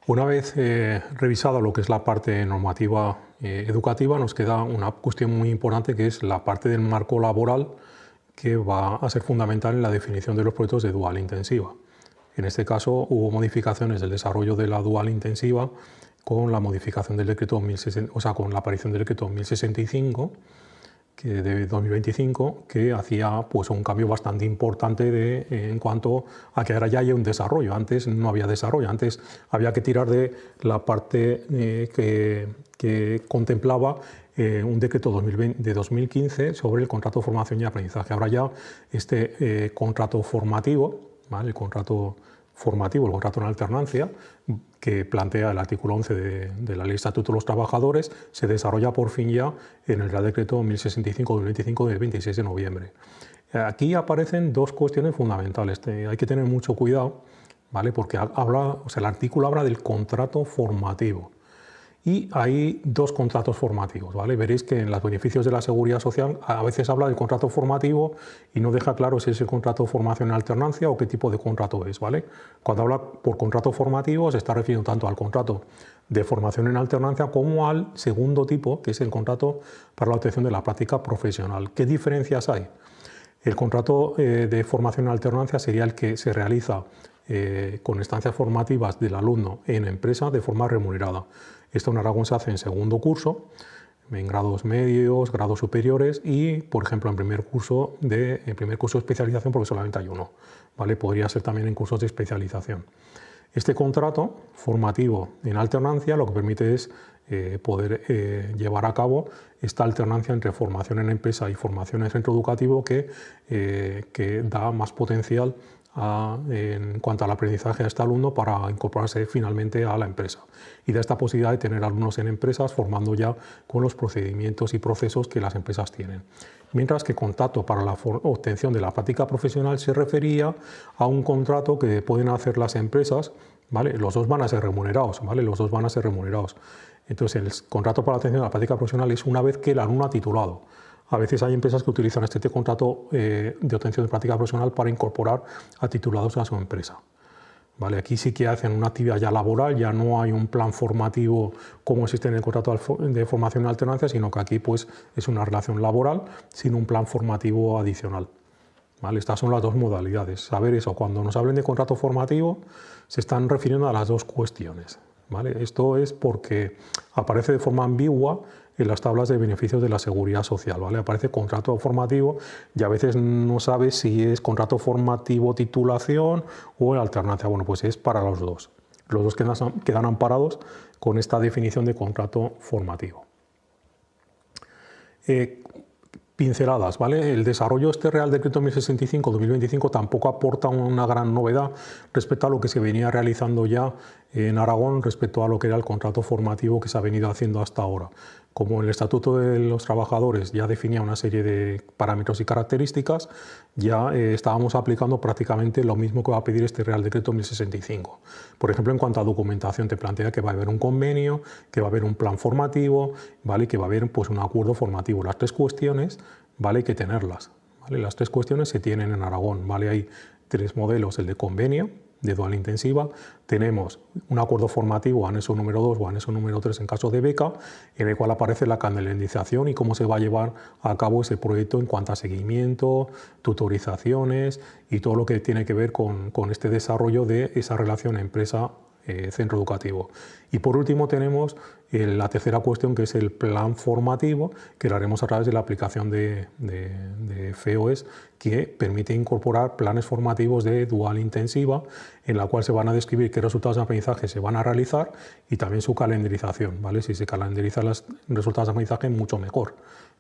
Una vez revisado lo que es la parte normativa educativa, nos queda una cuestión muy importante, que es la parte del marco laboral, que va a ser fundamental en la definición de los proyectos de dual intensiva. En este caso hubo modificaciones del desarrollo de la dual intensiva con la modificación del decreto 1060, o sea, con la aparición del decreto 1065 de 2025, que hacía pues un cambio bastante importante en cuanto a que ahora ya hay un desarrollo. Antes no había desarrollo, antes había que tirar de la parte que contemplaba un decreto de 2015 sobre el contrato de formación y aprendizaje. Ahora ya este contrato formativo, ¿vale? El contrato en alternancia, que plantea el artículo 11 de la Ley de Estatuto de los Trabajadores, se desarrolla por fin ya en el Real Decreto 1065-2025 del 26 de noviembre. Aquí aparecen dos cuestiones fundamentales. Hay que tener mucho cuidado, ¿vale? Porque el artículo habla del contrato formativo. Y hay dos contratos formativos, ¿vale? Veréis que en los beneficios de la Seguridad Social a veces habla del contrato formativo y no deja claro si es el contrato de formación en alternancia o qué tipo de contrato es, ¿vale? Cuando habla por contrato formativo se está refiriendo tanto al contrato de formación en alternancia como al segundo tipo, que es el contrato para la obtención de la práctica profesional. ¿Qué diferencias hay? El contrato de formación en alternancia sería el que se realiza con estancias formativas del alumno en empresa de forma remunerada. Esto en Aragón se hace en segundo curso, en grados medios, grados superiores y, por ejemplo, en primer curso de especialización, porque solamente hay uno, ¿vale? Podría ser también en cursos de especialización. Este contrato formativo en alternancia lo que permite es poder llevar a cabo esta alternancia entre formación en empresa y formación en centro educativo que da más potencial en cuanto al aprendizaje a este alumno para incorporarse finalmente a la empresa y da esta posibilidad de tener alumnos en empresas formando ya con los procedimientos y procesos que las empresas tienen. Mientras que contrato para la obtención de la práctica profesional se refería a un contrato que pueden hacer las empresas, ¿vale? Los dos van a ser remunerados, ¿vale? Los dos van a ser remunerados. Entonces el contrato para la obtención de la práctica profesional es una vez que el alumno ha titulado. A veces hay empresas que utilizan este contrato de obtención de práctica profesional para incorporar a titulados a su empresa. ¿Vale? Aquí sí que hacen una actividad ya laboral, ya no hay un plan formativo como existe en el contrato de formación en alternancia, sino que aquí pues, es una relación laboral sin un plan formativo adicional. ¿Vale? Estas son las dos modalidades. Saber eso, cuando nos hablen de contrato formativo, se están refiriendo a las dos cuestiones. ¿Vale? Esto es porque aparece de forma ambigua en las tablas de beneficios de la Seguridad Social, ¿vale? Aparece contrato formativo y a veces no sabes si es contrato formativo titulación o en alternancia. Bueno, pues es para los dos. Los dos quedan amparados con esta definición de contrato formativo. Pinceladas, ¿vale? El desarrollo de este Real Decreto 1065-2025 tampoco aporta una gran novedad respecto a lo que se venía realizando ya en Aragón respecto a lo que era el contrato formativo que se ha venido haciendo hasta ahora. Como el Estatuto de los Trabajadores ya definía una serie de parámetros y características, ya estábamos aplicando prácticamente lo mismo que va a pedir este Real Decreto 1065. Por ejemplo, en cuanto a documentación, te plantea que va a haber un convenio, que va a haber un plan formativo, ¿vale? Que va a haber pues, un acuerdo formativo. Las tres cuestiones, ¿vale? Hay que tenerlas, ¿vale? Las tres cuestiones se tienen en Aragón, ¿vale? Hay tres modelos: el de convenio, de dual intensiva, tenemos un acuerdo formativo, anexo número 2 o anexo número 3 en caso de beca, en el cual aparece la calendarización y cómo se va a llevar a cabo ese proyecto en cuanto a seguimiento, tutorizaciones y todo lo que tiene que ver con este desarrollo de esa relación empresa centro educativo. Y por último tenemos la tercera cuestión, que es el plan formativo, que lo haremos a través de la aplicación de FEOES, que permite incorporar planes formativos de dual intensiva, en la cual se van a describir qué resultados de aprendizaje se van a realizar y también su calendarización, ¿vale? Si se calendarizan los resultados de aprendizaje, mucho mejor,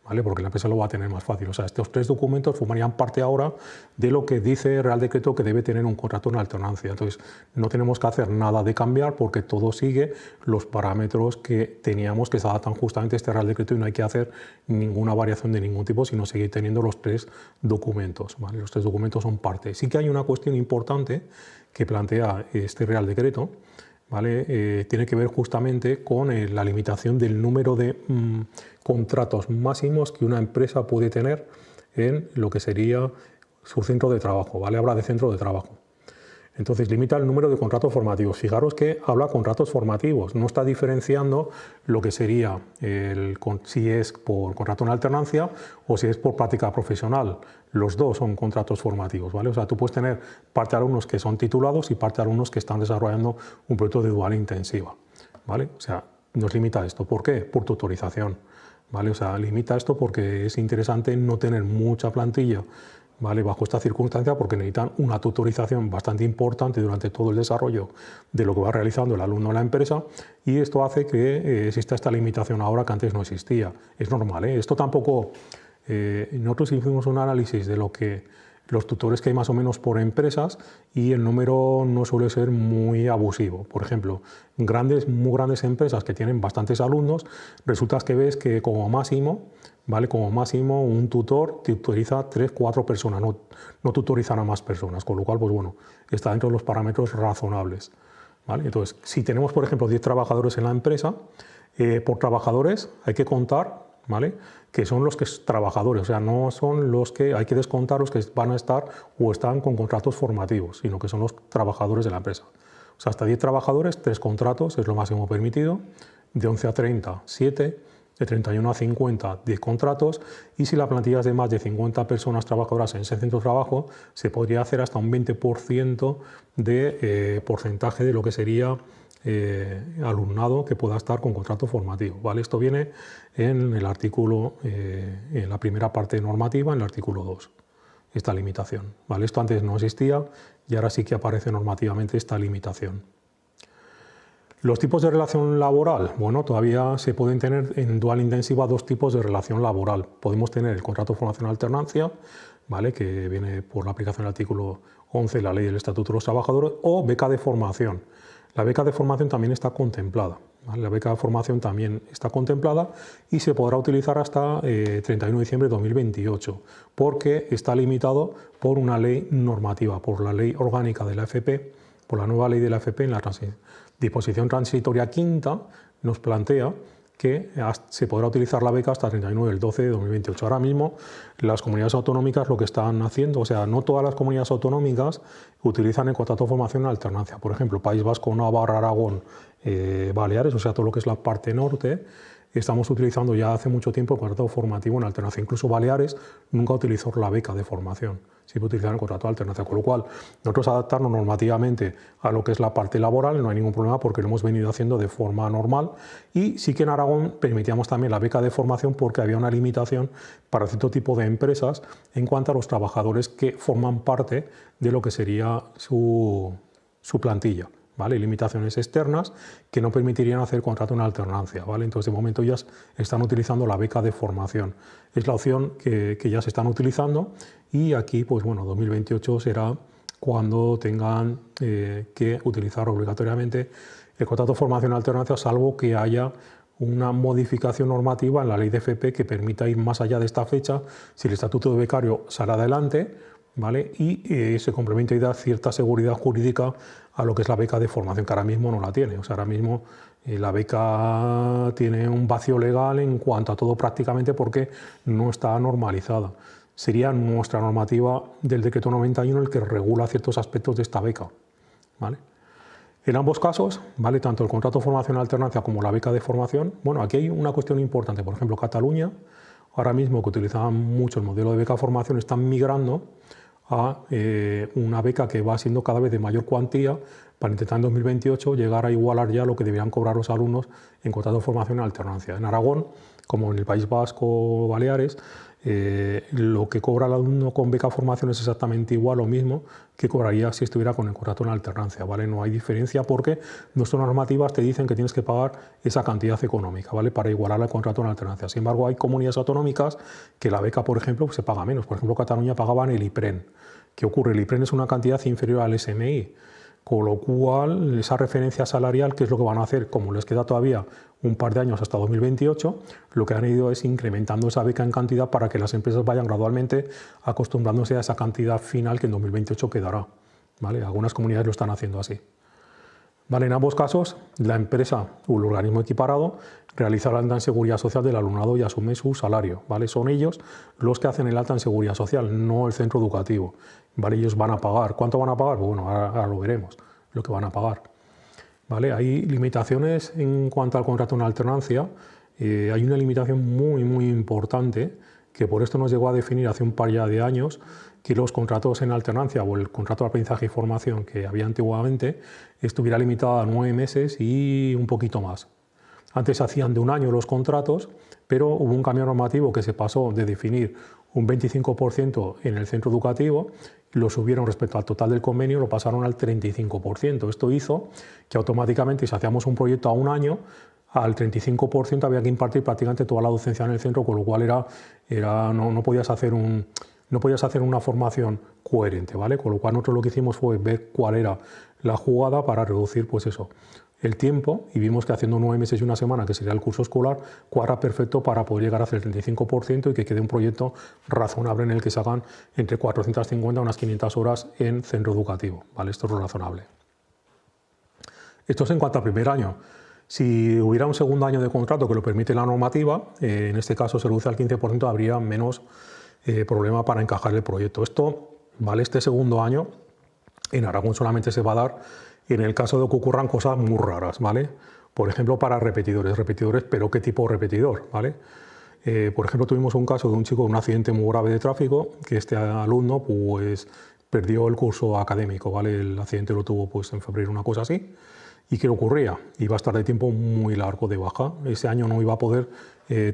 ¿vale? Porque la empresa lo va a tener más fácil. O sea, estos tres documentos formarían parte ahora de lo que dice el Real Decreto que debe tener un contrato en alternancia. Entonces, no tenemos que hacer nada de cambiar porque todo sigue los parámetros que teníamos, que se adaptan justamente a este Real Decreto, y no hay que hacer ninguna variación de ningún tipo, sino seguir teniendo los tres documentos, ¿vale? Los tres documentos son parte. Sí que hay una cuestión importante que plantea este Real Decreto, ¿vale? Tiene que ver justamente con la limitación del número de contratos máximos que una empresa puede tener en lo que sería su centro de trabajo, ¿vale? Habla de centro de trabajo. Entonces limita el número de contratos formativos. Fijaros que habla contratos formativos, no está diferenciando lo que sería si es por contrato en alternancia o si es por práctica profesional. Los dos son contratos formativos, ¿vale? O sea, tú puedes tener parte de alumnos que son titulados y parte de alumnos que están desarrollando un proyecto de dual intensiva, ¿vale? O sea, nos limita esto. ¿Por qué? Por tutorización, ¿vale? O sea, limita esto porque es interesante no tener mucha plantilla, ¿vale? Bajo esta circunstancia, porque necesitan una tutorización bastante importante durante todo el desarrollo de lo que va realizando el alumno en la empresa, y esto hace que exista esta limitación ahora que antes no existía. Es normal, ¿eh? Esto tampoco... nosotros hicimos un análisis de lo que los tutores que hay más o menos por empresas y el número no suele ser muy abusivo. Por ejemplo, muy grandes empresas que tienen bastantes alumnos, resulta que ves que como máximo, ¿vale? Como máximo un tutor tutoriza 3-4 personas, no tutorizan a más personas, con lo cual, pues bueno, está dentro de los parámetros razonables, ¿vale? Entonces, si tenemos, por ejemplo, 10 trabajadores en la empresa, por trabajadores hay que contar, ¿vale? Que son los que son trabajadores, o sea, no son los que hay que descontar los que van a estar o están con contratos formativos, sino que son los trabajadores de la empresa. O sea, hasta 10 trabajadores, 3 contratos es lo máximo permitido, de 11 a 30, 7, de 31 a 50, 10 contratos, y si la plantilla es de más de 50 personas trabajadoras en ese centro de trabajo, se podría hacer hasta un 20% de porcentaje de lo que sería alumnado que pueda estar con contrato formativo, ¿vale? Esto viene en el artículo, en la primera parte normativa, en el artículo 2, esta limitación, ¿vale? Esto antes no existía y ahora sí que aparece normativamente esta limitación. Los tipos de relación laboral, bueno, todavía se pueden tener en dual intensiva dos tipos de relación laboral. Podemos tener el contrato de formación alternancia, ¿vale? Que viene por la aplicación del artículo 11 de la Ley del Estatuto de los Trabajadores, o beca de formación. La beca de formación también está contemplada, ¿vale? La beca de formación también está contemplada y se podrá utilizar hasta 31 de diciembre de 2028, porque está limitado por una ley normativa, por la ley orgánica de la AFP, por la nueva ley de la AFP. En la disposición transitoria quinta nos plantea que se podrá utilizar la beca hasta 31 del 12 de 2028. Ahora mismo las comunidades autonómicas lo que están haciendo, o sea, no todas las comunidades autonómicas utilizan el contrato de formación en alternancia. Por ejemplo, País Vasco, Navarra, Aragón, Baleares, o sea, todo lo que es la parte norte, estamos utilizando ya hace mucho tiempo el contrato formativo en alternancia. Incluso Baleares nunca utilizó la beca de formación, sí utilizar el contrato de alternancia. Con lo cual, nosotros adaptarnos normativamente a lo que es la parte laboral no hay ningún problema, porque lo hemos venido haciendo de forma normal. Y sí que en Aragón permitíamos también la beca de formación, porque había una limitación para cierto tipo de empresas en cuanto a los trabajadores que forman parte de lo que sería su plantilla, ¿vale? Limitaciones externas que no permitirían hacer contrato en alternancia, ¿vale? Entonces, de momento ya están utilizando la beca de formación. Es la opción que ya se están utilizando, y aquí, pues bueno, 2028 será cuando tengan que utilizar obligatoriamente el contrato de formación en alternancia, salvo que haya una modificación normativa en la ley de FP que permita ir más allá de esta fecha, si el estatuto de becario sale adelante, ¿vale? Y se complementa y da cierta seguridad jurídica a lo que es la beca de formación, que ahora mismo no la tiene. O sea, ahora mismo la beca tiene un vacío legal en cuanto a todo, prácticamente, porque no está normalizada. Sería nuestra normativa del decreto 91 el que regula ciertos aspectos de esta beca, ¿vale? En ambos casos, ¿vale? Tanto el contrato de formación en alternancia como la beca de formación. Bueno, aquí hay una cuestión importante. Por ejemplo, Cataluña, ahora mismo, que utilizaban mucho el modelo de beca de formación, están migrando a una beca que va siendo cada vez de mayor cuantía, para intentar en 2028 llegar a igualar ya lo que deberían cobrar los alumnos en contrato de formación en alternancia. En Aragón, como en el País Vasco, Baleares, lo que cobra el alumno con beca de formación es exactamente igual o mismo que cobraría si estuviera con el contrato en alternancia, ¿vale? No hay diferencia, porque nuestras normativas te dicen que tienes que pagar esa cantidad económica, ¿vale? Para igualar el contrato en alternancia. Sin embargo, hay comunidades autonómicas que la beca, por ejemplo, se paga menos. Por ejemplo, Cataluña pagaban el IPREN. ¿Qué ocurre? El IPREN es una cantidad inferior al SMI, con lo cual esa referencia salarial, ¿qué es lo que van a hacer? Como les queda todavía un par de años hasta 2028, lo que han ido es incrementando esa beca en cantidad para que las empresas vayan gradualmente acostumbrándose a esa cantidad final que en 2028 quedará, ¿vale? Algunas comunidades lo están haciendo así, Vale, en ambos casos, la empresa o el organismo equiparado realiza el alta en seguridad social del alumnado y asume su salario. ¿Vale? Son ellos los que hacen el alta en seguridad social, no el centro educativo. ¿Vale? Ellos van a pagar. ¿Cuánto van a pagar? Bueno, ahora lo veremos, lo que van a pagar. ¿Vale? Hay limitaciones en cuanto al contrato en alternancia. Hay una limitación muy importante que por esto nos llegó a definir hace un par ya de años, que los contratos en alternancia o el contrato de aprendizaje y formación que había antiguamente estuviera limitado a 9 meses y un poquito más. Antes se hacían de un año los contratos, pero hubo un cambio normativo que se pasó de definir un 25% en el centro educativo y lo subieron respecto al total del convenio, lo pasaron al 35%. Esto hizo que automáticamente, si hacíamos un proyecto a un año, al 35% había que impartir prácticamente toda la docencia en el centro, con lo cual no podías hacer una formación coherente, ¿vale? Con lo cual nosotros lo que hicimos fue ver cuál era la jugada para reducir, pues eso, el tiempo, y vimos que haciendo 9 meses y una semana, que sería el curso escolar, cuadra perfecto para poder llegar a hacer el 35% y que quede un proyecto razonable en el que se hagan entre 450 a unas 500 horas en centro educativo, ¿vale? Esto es lo razonable. Esto es en cuanto al primer año. Si hubiera un segundo año de contrato que lo permite la normativa, en este caso se reduce al 15%, habría menos problema para encajar el proyecto. Esto, ¿vale? Este segundo año en Aragón solamente se va a dar en el caso de que ocurran cosas muy raras, ¿vale? Por ejemplo, para repetidores, pero ¿qué tipo de repetidor? ¿Vale? Por ejemplo, tuvimos un caso de un chico con un accidente muy grave de tráfico, que este alumno pues perdió el curso académico, ¿vale? El accidente lo tuvo pues en febrero, una cosa así. ¿Y qué ocurría? Iba a estar de tiempo muy largo de baja. Ese año no iba a poder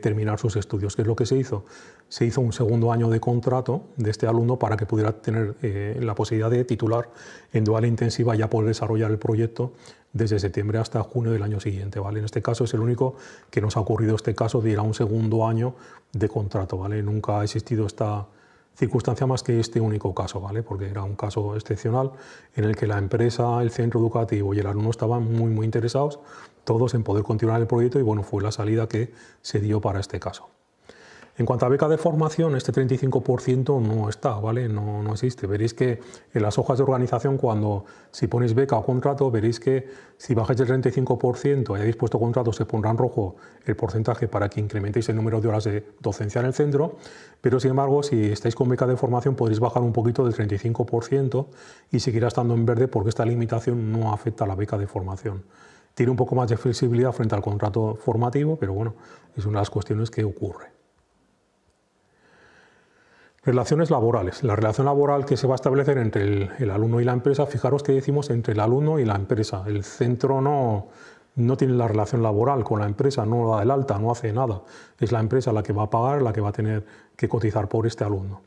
terminar sus estudios. ¿Qué es lo que se hizo? Se hizo un segundo año de contrato de este alumno para que pudiera tener la posibilidad de titular en dual intensiva y ya poder desarrollar el proyecto desde septiembre hasta junio del año siguiente, ¿vale? En este caso es el único que nos ha ocurrido este caso de ir a un segundo año de contrato, ¿vale? Nunca ha existido esta circunstancia más que este único caso, ¿vale? Porque era un caso excepcional en el que la empresa, el centro educativo y el alumno estaban muy interesados, todos en poder continuar el proyecto, y bueno, fue la salida que se dio para este caso. En cuanto a beca de formación, este 35% no está, ¿vale? No existe. Veréis que en las hojas de organización, si ponéis beca o contrato, veréis que si bajáis del 35% y habéis puesto contrato, se pondrá en rojo el porcentaje para que incrementéis el número de horas de docencia en el centro, pero sin embargo, si estáis con beca de formación, podréis bajar un poquito del 35% y seguirá estando en verde, porque esta limitación no afecta a la beca de formación. Tiene un poco más de flexibilidad frente al contrato formativo, pero bueno, es una de las cuestiones que ocurre. Relaciones laborales. La relación laboral que se va a establecer entre el alumno y la empresa, fijaros que decimos entre el alumno y la empresa. El centro no tiene la relación laboral con la empresa, no da el alta, no hace nada. Es la empresa la que va a pagar, la que va a tener que cotizar por este alumno,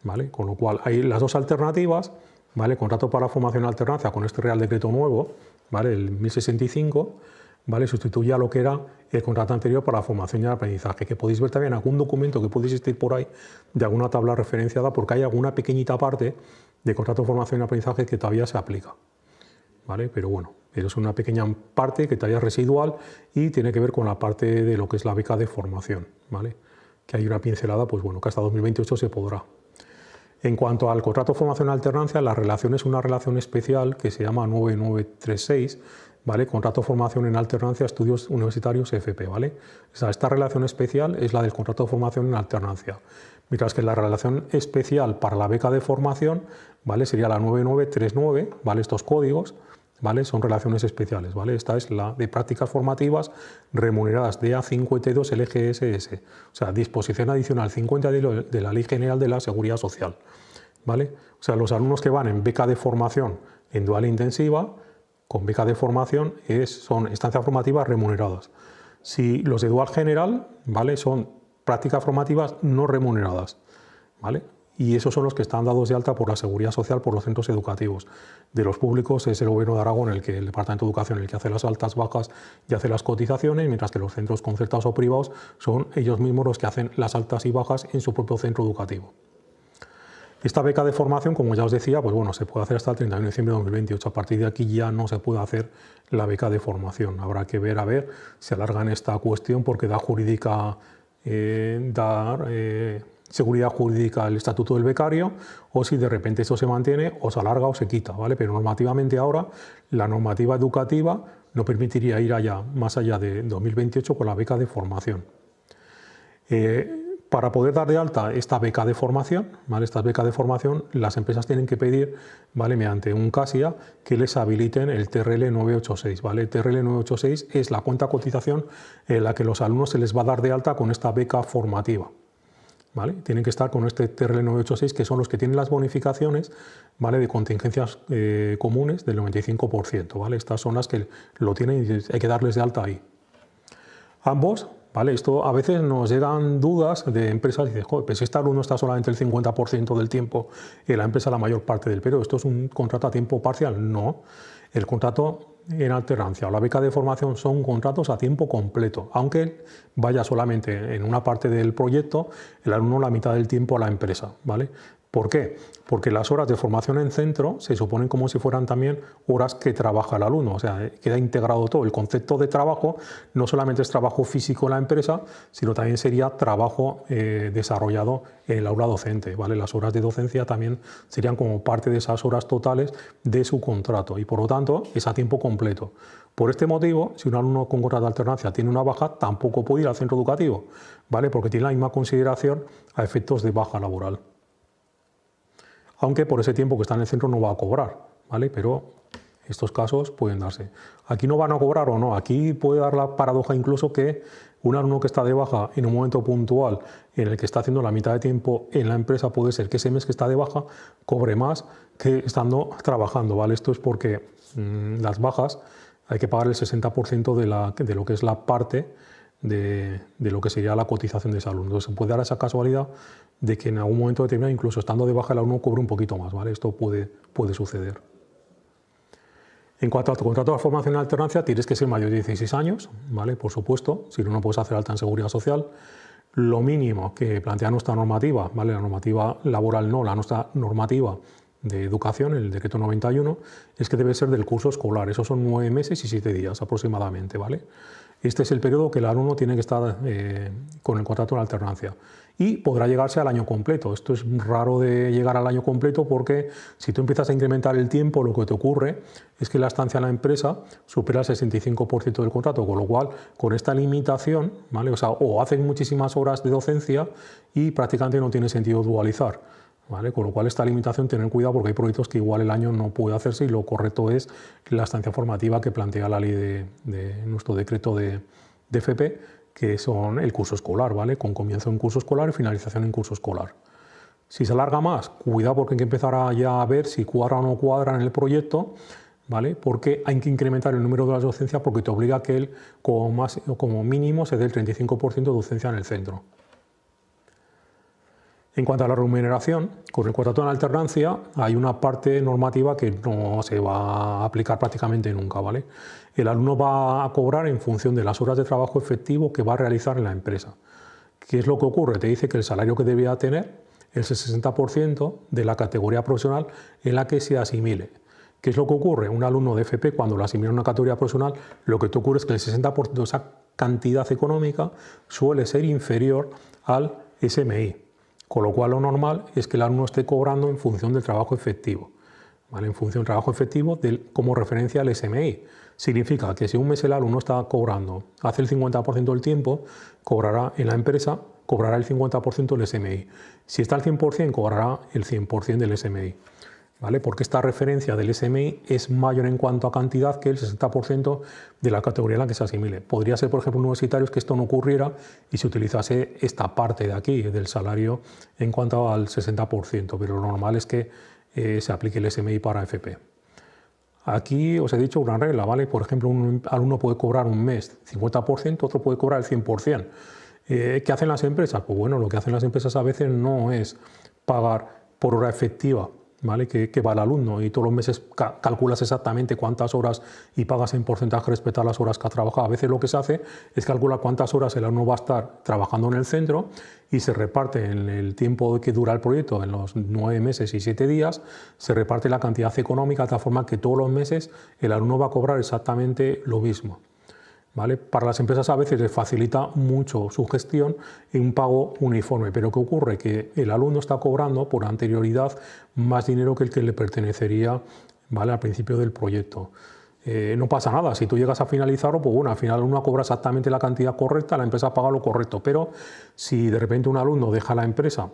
¿vale? Con lo cual hay las dos alternativas, ¿vale? Contrato para formación en alternancia con este Real Decreto nuevo, ¿vale? El 1065, ¿vale? Sustituye a lo que era el contrato anterior para la formación y el aprendizaje, que podéis ver también algún documento que puede existir por ahí de alguna tabla referenciada, porque hay alguna pequeñita parte de contrato de formación y aprendizaje que todavía se aplica, ¿vale? Pero bueno, es una pequeña parte que todavía es residual y tiene que ver con la parte de lo que es la beca de formación, ¿vale? Que hay una pincelada, pues bueno, que hasta 2028 se podrá. En cuanto al contrato de formación en alternancia, la relación es una relación especial que se llama 9936, ¿vale? Contrato de formación en alternancia, estudios universitarios FP, ¿vale? O sea, esta relación especial es la del contrato de formación en alternancia, mientras que la relación especial para la beca de formación, ¿vale? Sería la 9939, ¿vale? Estos códigos, ¿vale? Son relaciones especiales, ¿vale? Esta es la de prácticas formativas remuneradas de A52 LGSS, o sea, disposición adicional 50 de la Ley General de la Seguridad Social, ¿vale? O sea, los alumnos que van en beca de formación en dual intensiva, con beca de formación, son estancias formativas remuneradas. Si los de dual general, ¿vale? Son prácticas formativas no remuneradas, ¿vale? Y esos son los que están dados de alta por la Seguridad Social, por los centros educativos. De los públicos es el Gobierno de Aragón, el Departamento de Educación, el que hace las altas, bajas y hace las cotizaciones, mientras que los centros concertados o privados son ellos mismos los que hacen las altas y bajas en su propio centro educativo. Esta beca de formación, como ya os decía, pues bueno, se puede hacer hasta el 31 de diciembre de 2028. A partir de aquí ya no se puede hacer la beca de formación. Habrá que ver a ver si alargan esta cuestión, porque da jurídica seguridad jurídica el estatuto del becario, o si de repente esto se mantiene o se alarga o se quita, ¿vale? Pero normativamente ahora la normativa educativa no permitiría ir más allá de 2028 con la beca de formación. Para poder dar de alta esta beca de formación, ¿vale? Estas becas de formación, las empresas tienen que pedir, ¿vale? Mediante un CASIA que les habiliten el TRL 986, ¿vale? El TRL 986 es la cuenta cotización en la que los alumnos se les va a dar de alta con esta beca formativa, ¿vale? Tienen que estar con este TRL 986, que son los que tienen las bonificaciones, ¿vale? De contingencias comunes del 95%, ¿vale? Estas son las que lo tienen y hay que darles de alta ahí. Ambos, ¿vale? Esto a veces nos llegan dudas de empresas y dices, joder, pues este alumno está solamente el 50% del tiempo en la empresa la mayor parte del periodo. ¿Esto es un contrato a tiempo parcial? No. El contrato en alternancia o la beca de formación son contratos a tiempo completo, aunque vaya solamente en una parte del proyecto, el alumno la mitad del tiempo a la empresa, ¿vale? ¿Por qué? Porque las horas de formación en centro se suponen como si fueran también horas que trabaja el alumno, o sea, queda integrado todo. El concepto de trabajo no solamente es trabajo físico en la empresa, sino también sería trabajo desarrollado en el aula docente, ¿vale? Las horas de docencia también serían como parte de esas horas totales de su contrato y por lo tanto es a tiempo completo. Por este motivo, si un alumno con contrato de alternancia tiene una baja, tampoco puede ir al centro educativo, ¿vale? Porque tiene la misma consideración a efectos de baja laboral. Aunque por ese tiempo que está en el centro no va a cobrar, ¿vale? Pero estos casos pueden darse. Aquí no van a cobrar o no, aquí puede dar la paradoja incluso que un alumno que está de baja en un momento puntual en el que está haciendo la mitad de tiempo en la empresa, puede ser que ese mes que está de baja cobre más que estando trabajando, ¿vale? Esto es porque las bajas hay que pagar el 60% de lo que es la parte de lo que sería la cotización de ese alumno. Entonces se puede dar esa casualidad de que en algún momento determinado, incluso estando de baja, el alumno cobre un poquito más, ¿vale? Esto puede suceder. En cuanto a tu contrato de formación en alternancia, tienes que ser mayor de 16 años, ¿vale? Por supuesto, si no, no puedes hacer alta en seguridad social. Lo mínimo que plantea nuestra normativa, ¿vale? La normativa laboral no, la nuestra normativa de educación, el decreto 91, es que debe ser del curso escolar. Esos son 9 meses y 7 días aproximadamente, ¿vale? Este es el periodo que el alumno tiene que estar con el contrato en alternancia y podrá llegarse al año completo. Esto es raro de llegar al año completo porque si tú empiezas a incrementar el tiempo, lo que te ocurre es que la estancia en la empresa supera el 65% del contrato, con lo cual con esta limitación, ¿vale? O hacen muchísimas horas de docencia y prácticamente no tiene sentido dualizar, ¿vale? Con lo cual esta limitación, tener cuidado porque hay proyectos que igual el año no puede hacerse y lo correcto es la estancia formativa que plantea la ley de nuestro decreto de FP, que son el curso escolar, ¿vale? Con comienzo en curso escolar y finalización en curso escolar. Si se alarga más, cuidado porque hay que empezar ya a ver si cuadra o no cuadra en el proyecto, ¿vale? Porque hay que incrementar el número de las docencias porque te obliga a que él como mínimo se dé el 35% de docencia en el centro. En cuanto a la remuneración, con el contrato en alternancia hay una parte normativa que no se va a aplicar prácticamente nunca, ¿vale? El alumno va a cobrar en función de las horas de trabajo efectivo que va a realizar en la empresa. ¿Qué es lo que ocurre? Te dice que el salario que debía tener es el 60% de la categoría profesional en la que se asimile. ¿Qué es lo que ocurre? Un alumno de FP, cuando lo asimila a una categoría profesional, lo que te ocurre es que el 60% de esa cantidad económica suele ser inferior al SMI. Con lo cual lo normal es que el alumno esté cobrando en función del trabajo efectivo, ¿vale? En función del trabajo efectivo como referencia al SMI. Significa que si un mes el alumno está cobrando, hace el 50% del tiempo, cobrará en la empresa, cobrará el 50% del SMI. Si está al 100%, cobrará el 100% del SMI. ¿Vale? Porque esta referencia del SMI es mayor en cuanto a cantidad que el 60% de la categoría en la que se asimile. Podría ser, por ejemplo, universitarios que esto no ocurriera y se utilizase esta parte de aquí del salario en cuanto al 60%, pero lo normal es que se aplique el SMI para FP. Aquí os he dicho una regla, ¿vale? Por ejemplo, un alumno puede cobrar un mes 50%, otro puede cobrar el 100%. ¿Qué hacen las empresas? Pues bueno, lo que hacen las empresas a veces no es pagar por hora efectiva, ¿vale? Que va el alumno y todos los meses calculas exactamente cuántas horas y pagas en porcentaje respecto a las horas que ha trabajado. A veces lo que se hace es calcular cuántas horas el alumno va a estar trabajando en el centro y se reparte en el tiempo que dura el proyecto, en los 9 meses y 7 días, se reparte la cantidad económica de tal forma que todos los meses el alumno va a cobrar exactamente lo mismo. ¿vale? Para las empresas a veces les facilita mucho su gestión en un pago uniforme, pero ¿qué ocurre? Que el alumno está cobrando por anterioridad más dinero que el que le pertenecería, ¿vale?, al principio del proyecto. No pasa nada, si tú llegas a finalizarlo, pues bueno, al final uno cobra exactamente la cantidad correcta, la empresa paga lo correcto, pero si de repente un alumno deja la empresa,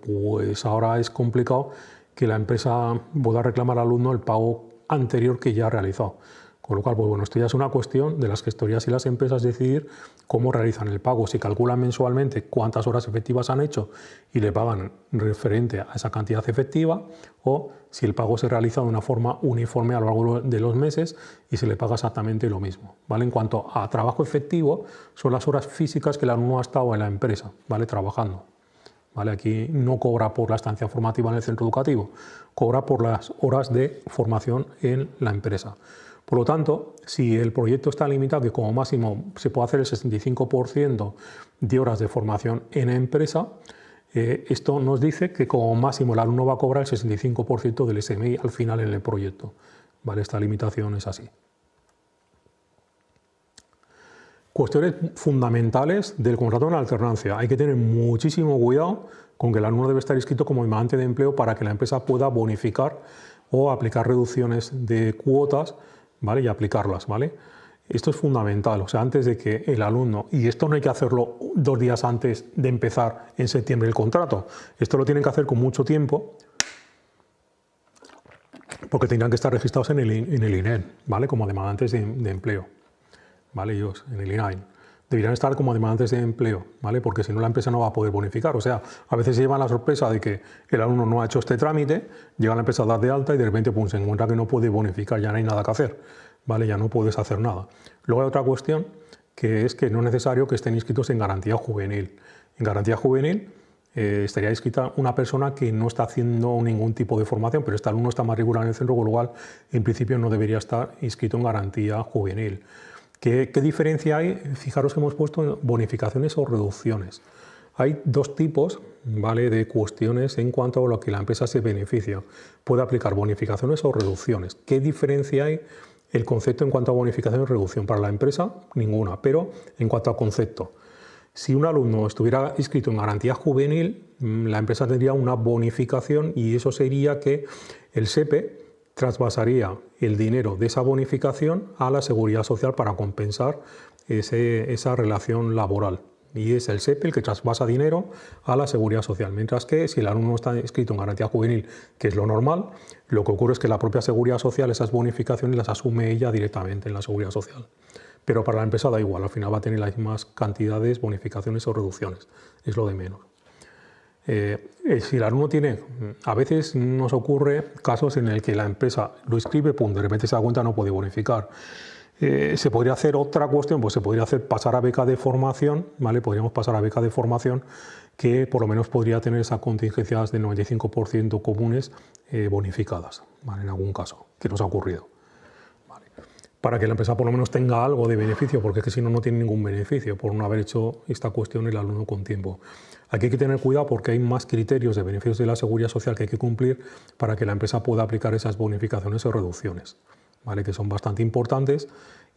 pues ahora es complicado que la empresa pueda reclamar al alumno el pago anterior que ya ha realizado. Con lo cual, pues bueno, esto ya es una cuestión de las gestorías y las empresas decidir cómo realizan el pago. Si calculan mensualmente cuántas horas efectivas han hecho y le pagan referente a esa cantidad efectiva, o si el pago se realiza de una forma uniforme a lo largo de los meses y se le paga exactamente lo mismo, ¿vale? En cuanto a trabajo efectivo, son las horas físicas que el alumno ha estado en la empresa, ¿vale?, trabajando. ¿Vale? Aquí no cobra por la estancia formativa en el centro educativo, cobra por las horas de formación en la empresa. Por lo tanto, si el proyecto está limitado, que como máximo se puede hacer el 65% de horas de formación en empresa, esto nos dice que como máximo el alumno va a cobrar el 65% del SMI al final en el proyecto, ¿vale? Esta limitación es así. Cuestiones fundamentales del contrato en alternancia. Hay que tener muchísimo cuidado con que el alumno debe estar inscrito como demandante de empleo para que la empresa pueda bonificar o aplicar reducciones de cuotas, ¿vale?, y aplicarlas, ¿vale? Esto es fundamental, o sea, antes de que el alumno, y esto no hay que hacerlo 2 días antes de empezar en septiembre el contrato, esto lo tienen que hacer con mucho tiempo, porque tendrán que estar registrados en el INEM, ¿vale?, como demandantes de empleo. ¿Vale? Ellos en el INAIN deberían estar como demandantes de empleo, ¿vale?, porque si no la empresa no va a poder bonificar. O sea, a veces se llevan la sorpresa de que el alumno no ha hecho este trámite, llega la empresa a dar de alta y de repente pues, se encuentra que no puede bonificar, ya no hay nada que hacer, ¿vale?, ya no puedes hacer nada. Luego hay otra cuestión, que es que no es necesario que estén inscritos en garantía juvenil. En garantía juvenil estaría inscrita una persona que no está haciendo ningún tipo de formación, pero este alumno está matriculado en el centro, con lo cual en principio no debería estar inscrito en garantía juvenil. ¿Qué diferencia hay? Fijaros que hemos puesto bonificaciones o reducciones. Hay 2 tipos, ¿vale?, de cuestiones en cuanto a lo que la empresa se beneficia. Puede aplicar bonificaciones o reducciones. ¿Qué diferencia hay el concepto en cuanto a bonificación y reducción? Para la empresa, ninguna, pero en cuanto a concepto. Si un alumno estuviera inscrito en garantía juvenil, la empresa tendría una bonificación y eso sería que el SEPE trasvasaría el dinero de esa bonificación a la Seguridad Social para compensar esa relación laboral. Y es el SEPE el que trasvasa dinero a la Seguridad Social. Mientras que si el alumno está inscrito en garantía juvenil, que es lo normal, lo que ocurre es que la propia Seguridad Social esas bonificaciones las asume ella directamente en la Seguridad Social. Pero para la empresa da igual, al final va a tener las mismas cantidades, bonificaciones o reducciones. Es lo de menos. Si el alumno tiene, a veces nos ocurre casos en el que la empresa lo inscribe, pum, de repente se da cuenta no puede bonificar. Se podría hacer otra cuestión, pues se podría hacer pasar a beca de formación, ¿vale? Podríamos pasar a beca de formación que por lo menos podría tener esas contingencias del 95% comunes bonificadas, ¿vale?, en algún caso, que nos ha ocurrido. ¿Vale? Para que la empresa por lo menos tenga algo de beneficio, porque es que si no, no tiene ningún beneficio por no haber hecho esta cuestión el alumno con tiempo. Aquí hay que tener cuidado porque hay más criterios de beneficios de la Seguridad Social que hay que cumplir para que la empresa pueda aplicar esas bonificaciones o reducciones, ¿vale?, que son bastante importantes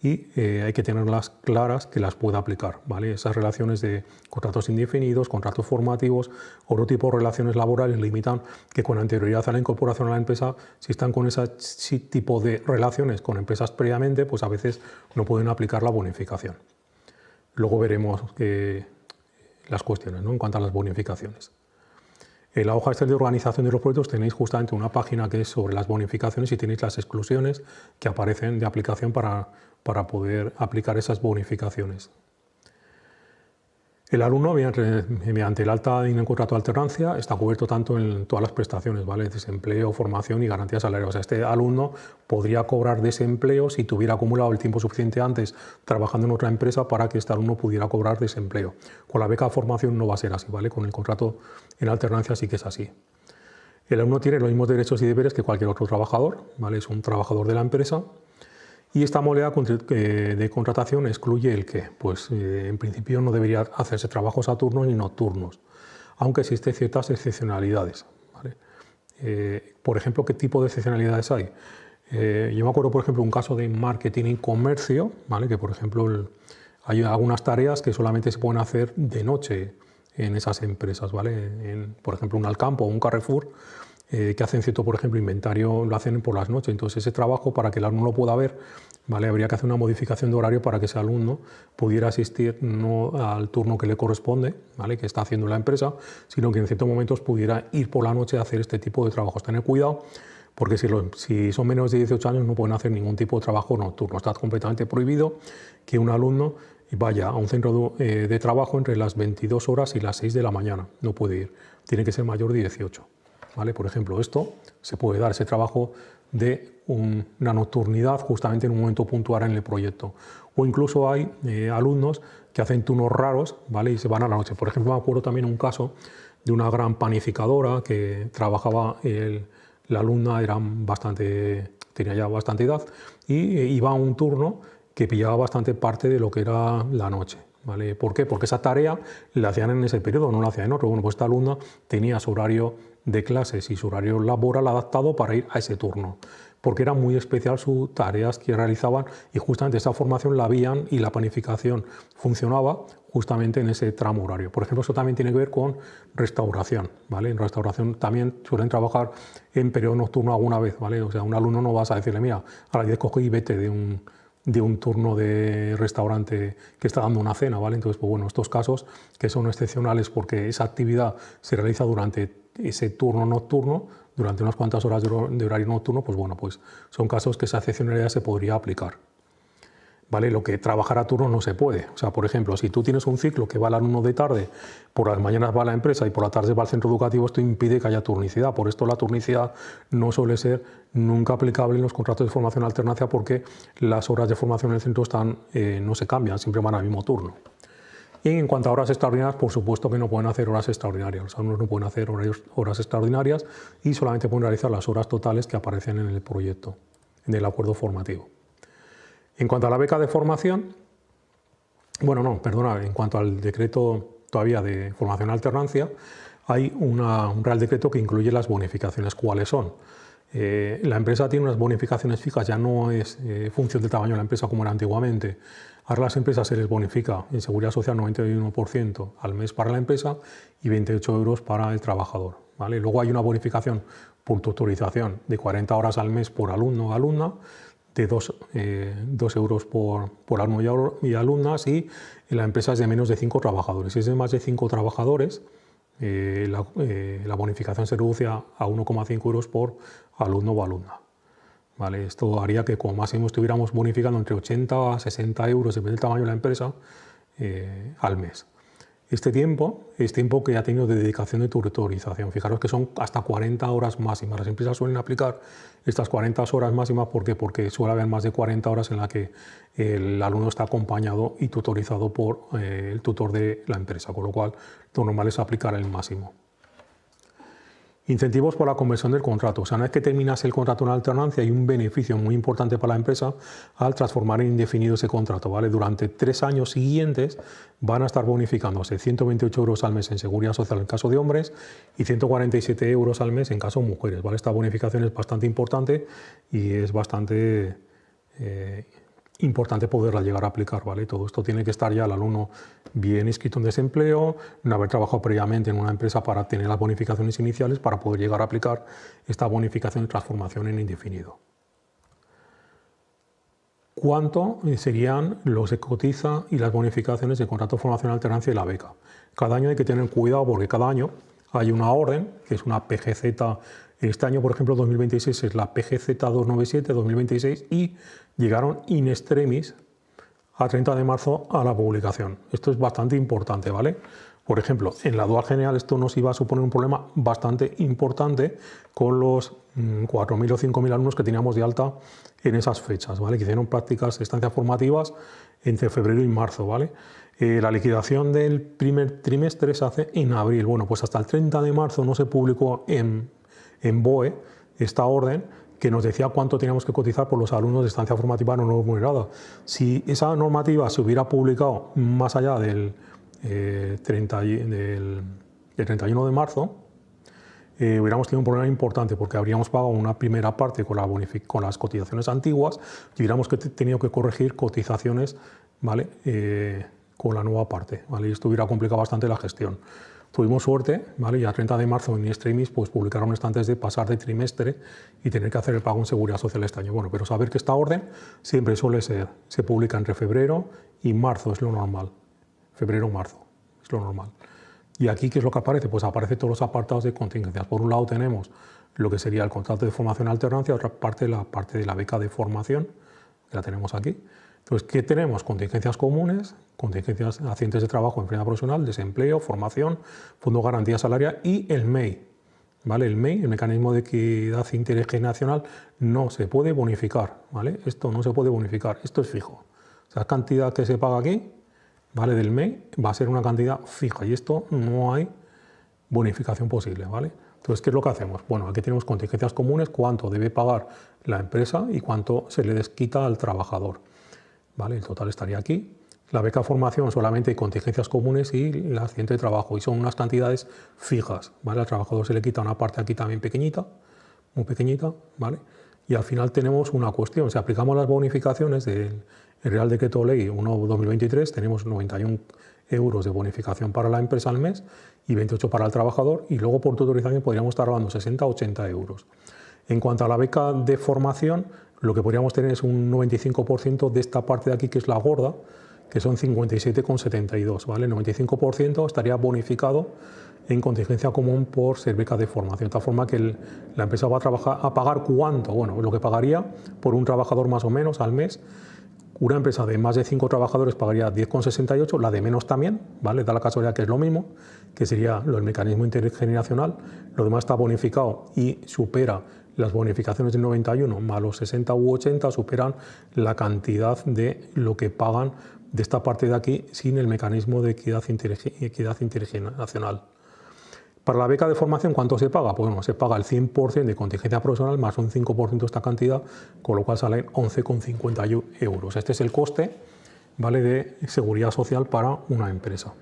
y hay que tenerlas claras que las pueda aplicar, ¿vale? Esas relaciones de contratos indefinidos, contratos formativos, otro tipo de relaciones laborales limitan que con anterioridad a la incorporación a la empresa, si están con ese tipo de relaciones con empresas previamente, pues a veces no pueden aplicar la bonificación. Luego veremos las cuestiones, ¿no?, en cuanto a las bonificaciones. En la hoja de organización de los proyectos tenéis justamente una página que es sobre las bonificaciones y tenéis las exclusiones que aparecen de aplicación para poder aplicar esas bonificaciones. El alumno, mediante el alta en el contrato de alternancia, está cubierto tanto en todas las prestaciones, ¿vale?, desempleo, formación y garantía salarial. O sea, este alumno podría cobrar desempleo si tuviera acumulado el tiempo suficiente antes trabajando en otra empresa para que este alumno pudiera cobrar desempleo. Con la beca de formación no va a ser así, ¿vale? Con el contrato en alternancia sí que es así. El alumno tiene los mismos derechos y deberes que cualquier otro trabajador, ¿vale? Es un trabajador de la empresa. Y esta modalidad de contratación excluye el que, pues en principio no debería hacerse trabajos a turnos ni nocturnos, aunque existen ciertas excepcionalidades, ¿vale? Por ejemplo, ¿qué tipo de excepcionalidades hay? Yo me acuerdo, por ejemplo, un caso de marketing y comercio, ¿vale? Que, por ejemplo, hay algunas tareas que solamente se pueden hacer de noche en esas empresas, ¿vale? Por ejemplo, un Alcampo o un Carrefour, que hacen cierto, por ejemplo, inventario, lo hacen por las noches. Entonces, ese trabajo, para que el alumno lo pueda ver, ¿vale? Habría que hacer una modificación de horario para que ese alumno pudiera asistir no al turno que le corresponde, ¿vale? Que está haciendo la empresa, sino que en ciertos momentos pudiera ir por la noche a hacer este tipo de trabajos. Tener cuidado, porque si son menos de 18 años no pueden hacer ningún tipo de trabajo nocturno. Está completamente prohibido que un alumno vaya a un centro de trabajo entre las 22 horas y las 6 de la mañana. No puede ir. Tiene que ser mayor de 18. ¿Vale? Por ejemplo, esto se puede dar, ese trabajo de una nocturnidad justamente en un momento puntual en el proyecto. O incluso hay alumnos que hacen turnos raros, ¿vale? Y se van a la noche. Por ejemplo, me acuerdo también un caso de una gran panificadora que trabajaba, la alumna tenía ya bastante edad y iba a un turno que pillaba bastante parte de lo que era la noche. ¿Vale? ¿Por qué? Porque esa tarea la hacían en ese periodo, no la hacían en otro. Bueno, pues esta alumna tenía su horario de clases y su horario laboral adaptado para ir a ese turno, porque era muy especial sus tareas que realizaban y justamente esa formación la habían y la planificación funcionaba justamente en ese tramo horario. Por ejemplo, eso también tiene que ver con restauración, ¿vale? En restauración también suelen trabajar en periodo nocturno alguna vez, ¿vale? O sea, un alumno no vas a decirle, mira, a las 10 coge y vete de un turno de restaurante que está dando una cena, ¿vale? Entonces, pues bueno, estos casos que son excepcionales porque esa actividad se realiza durante ese turno nocturno, durante unas cuantas horas de horario nocturno, pues bueno, pues son casos que esa excepcionalidad se podría aplicar. ¿Vale? Lo que trabajar a turno no se puede. O sea, por ejemplo, si tú tienes un ciclo que va el alumno de tarde, por las mañanas va a la empresa y por la tarde va al centro educativo, esto impide que haya turnicidad. Por esto la turnicidad no suele ser nunca aplicable en los contratos de formación alternancia porque las horas de formación en el centro no se cambian, siempre van al mismo turno. Y en cuanto a horas extraordinarias, por supuesto que no pueden hacer horas extraordinarias. Los alumnos no pueden hacer horas extraordinarias y solamente pueden realizar las horas totales que aparecen en el proyecto, en el acuerdo formativo. En cuanto a la beca de formación, en cuanto al decreto todavía de formación alternancia, hay un Real Decreto que incluye las bonificaciones. ¿Cuáles son? La empresa tiene unas bonificaciones fijas, ya no es función del tamaño de la empresa como era antiguamente. Ahora a las empresas se les bonifica en Seguridad Social 91% al mes para la empresa y 28 euros para el trabajador, ¿vale? Luego hay una bonificación por tutorización de 40 horas al mes por alumno o alumna, de 2 euros por alumno y alumnas, y la empresa es de menos de 5 trabajadores. Si es de más de 5 trabajadores, la bonificación se reduce a 1,5 euros por alumno o alumna. ¿Vale? Esto haría que como máximo estuviéramos bonificando entre 80 a 60 euros, depende del tamaño de la empresa, al mes. Este tiempo es tiempo que ha tenido de dedicación de tutorización. Fijaros que son hasta 40 horas máximas. Las empresas suelen aplicar estas 40 horas máximas. ¿Por qué? Porque suele haber más de 40 horas en las que el alumno está acompañado y tutorizado por el tutor de la empresa, con lo cual lo normal es aplicar el máximo. Incentivos por la conversión del contrato. O sea, una vez que terminas el contrato en alternancia, hay un beneficio muy importante para la empresa al transformar en indefinido ese contrato, ¿vale? Durante 3 años siguientes van a estar bonificándose 128 euros al mes en Seguridad Social en caso de hombres y 147 euros al mes en caso de mujeres, ¿vale? Esta bonificación es bastante importante y es bastante importante poderla llegar a aplicar, ¿vale? Todo esto tiene que estar ya el alumno bien inscrito en desempleo, no haber trabajado previamente en una empresa para tener las bonificaciones iniciales para poder llegar a aplicar esta bonificación de transformación en indefinido. ¿Cuánto serían los que cotiza y las bonificaciones de contrato de formación alternancia y la beca? Cada año hay que tener cuidado porque cada año hay una orden, que es una PGZ. Este año, por ejemplo, 2026 es la PGZ 297-2026 y llegaron in extremis a 30 de marzo a la publicación. Esto es bastante importante, ¿vale? Por ejemplo, en la Dual General esto nos iba a suponer un problema bastante importante con los 4.000 o 5.000 alumnos que teníamos de alta en esas fechas, ¿vale? Que hicieron prácticas, estancias formativas entre febrero y marzo, ¿vale? La liquidación del primer trimestre se hace en abril. Bueno, pues hasta el 30 de marzo no se publicó en BOE esta orden que nos decía cuánto teníamos que cotizar por los alumnos de estancia formativa no remunerada. Si esa normativa se hubiera publicado más allá del 31 de marzo, hubiéramos tenido un problema importante porque habríamos pagado una primera parte con las cotizaciones antiguas y hubiéramos tenido que corregir cotizaciones, ¿vale? Con la nueva parte, ¿vale? Y esto hubiera complicado bastante la gestión. Tuvimos suerte, ¿vale? Y a 30 de marzo en Extremis pues, publicaron esto antes de pasar de trimestre y tener que hacer el pago en Seguridad Social este año. Bueno, pero saber que esta orden siempre suele ser, se publica entre febrero y marzo, es lo normal. Febrero-marzo, es lo normal. Y aquí, ¿qué es lo que aparece? Pues aparecen todos los apartados de contingencias. Por un lado tenemos lo que sería el contrato de formación alternancia, otra parte, la parte de la beca de formación, que la tenemos aquí. Entonces, ¿qué tenemos? Contingencias comunes, contingencias accidentes de trabajo, enfermedad profesional, desempleo, formación, Fondo de Garantía Salarial y el MEI. ¿Vale? El MEI, el Mecanismo de Equidad Intergeneracional, no se puede bonificar. ¿Vale? Esto no se puede bonificar, esto es fijo. O sea, la cantidad que se paga aquí, ¿vale? Del MEI va a ser una cantidad fija y esto no hay bonificación posible. ¿Vale? Entonces, ¿qué es lo que hacemos? Bueno, aquí tenemos contingencias comunes, cuánto debe pagar la empresa y cuánto se le desquita al trabajador. ¿Vale? El total estaría aquí. La beca formación solamente hay contingencias comunes y el accidente de trabajo, y son unas cantidades fijas. ¿Vale? Al trabajador se le quita una parte aquí también pequeñita, muy pequeñita, ¿vale? Y al final tenemos una cuestión: si aplicamos las bonificaciones del Real Decreto Ley 1/2023, tenemos 91 euros de bonificación para la empresa al mes y 28 para el trabajador, y luego por tutorización podríamos estar hablando 60-80 euros. En cuanto a la beca de formación, lo que podríamos tener es un 95% de esta parte de aquí, que es la gorda, que son 57,72, ¿vale? El 95% estaría bonificado en contingencia común por ser beca de formación, de tal forma que la empresa va a pagar ¿cuánto? Bueno, lo que pagaría por un trabajador más o menos al mes. Una empresa de más de 5 trabajadores pagaría 10,68, la de menos también, ¿vale? Da la casualidad que es lo mismo, que sería el mecanismo intergeneracional. Lo demás está bonificado y supera las bonificaciones del 91 más los 60 u 80, superan la cantidad de lo que pagan de esta parte de aquí sin el mecanismo de equidad intergeneracional. Para la beca de formación, ¿cuánto se paga? Pues bueno, se paga el 100% de contingencia profesional más un 5% de esta cantidad, con lo cual salen 11,51 euros. Este es el coste, ¿vale?, de seguridad social para una empresa.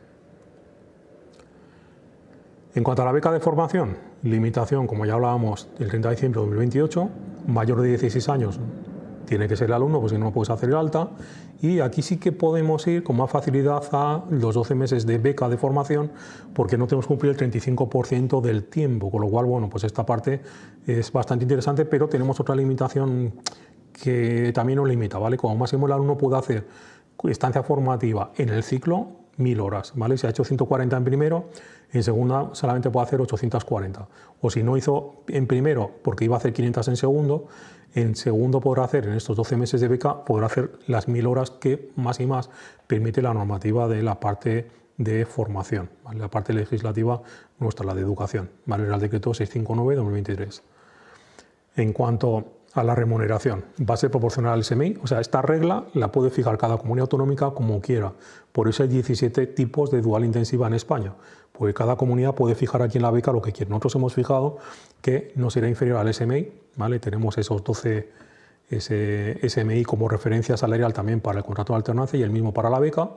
En cuanto a la beca de formación, limitación, como ya hablábamos, el 30 de diciembre de 2028, mayor de 16 años tiene que ser el alumno, pues si no, no puedes hacer el alta. Y aquí sí que podemos ir con más facilidad a los 12 meses de beca de formación, porque no tenemos que cumplir el 35% del tiempo, con lo cual, bueno, pues esta parte es bastante interesante, pero tenemos otra limitación que también nos limita, ¿vale? Como máximo el alumno puede hacer estancia formativa en el ciclo 1000 horas, ¿vale? Si ha hecho 140 en primero, en segunda solamente puede hacer 840. O si no hizo en primero porque iba a hacer 500 en segundo podrá hacer, en estos 12 meses de beca, podrá hacer las 1000 horas que más y más permite la normativa de la parte de formación, ¿vale? La parte legislativa nuestra, la de educación, ¿vale? El Real Decreto 659/2023. En cuanto a la remuneración, va a ser proporcional al SMI, o sea, esta regla la puede fijar cada comunidad autonómica como quiera. Por eso hay 17 tipos de dual intensiva en España, porque cada comunidad puede fijar aquí en la beca lo que quiera. Nosotros hemos fijado que no será inferior al SMI, ¿vale? Tenemos esos 12 SMI como referencia salarial también para el contrato de alternancia y el mismo para la beca,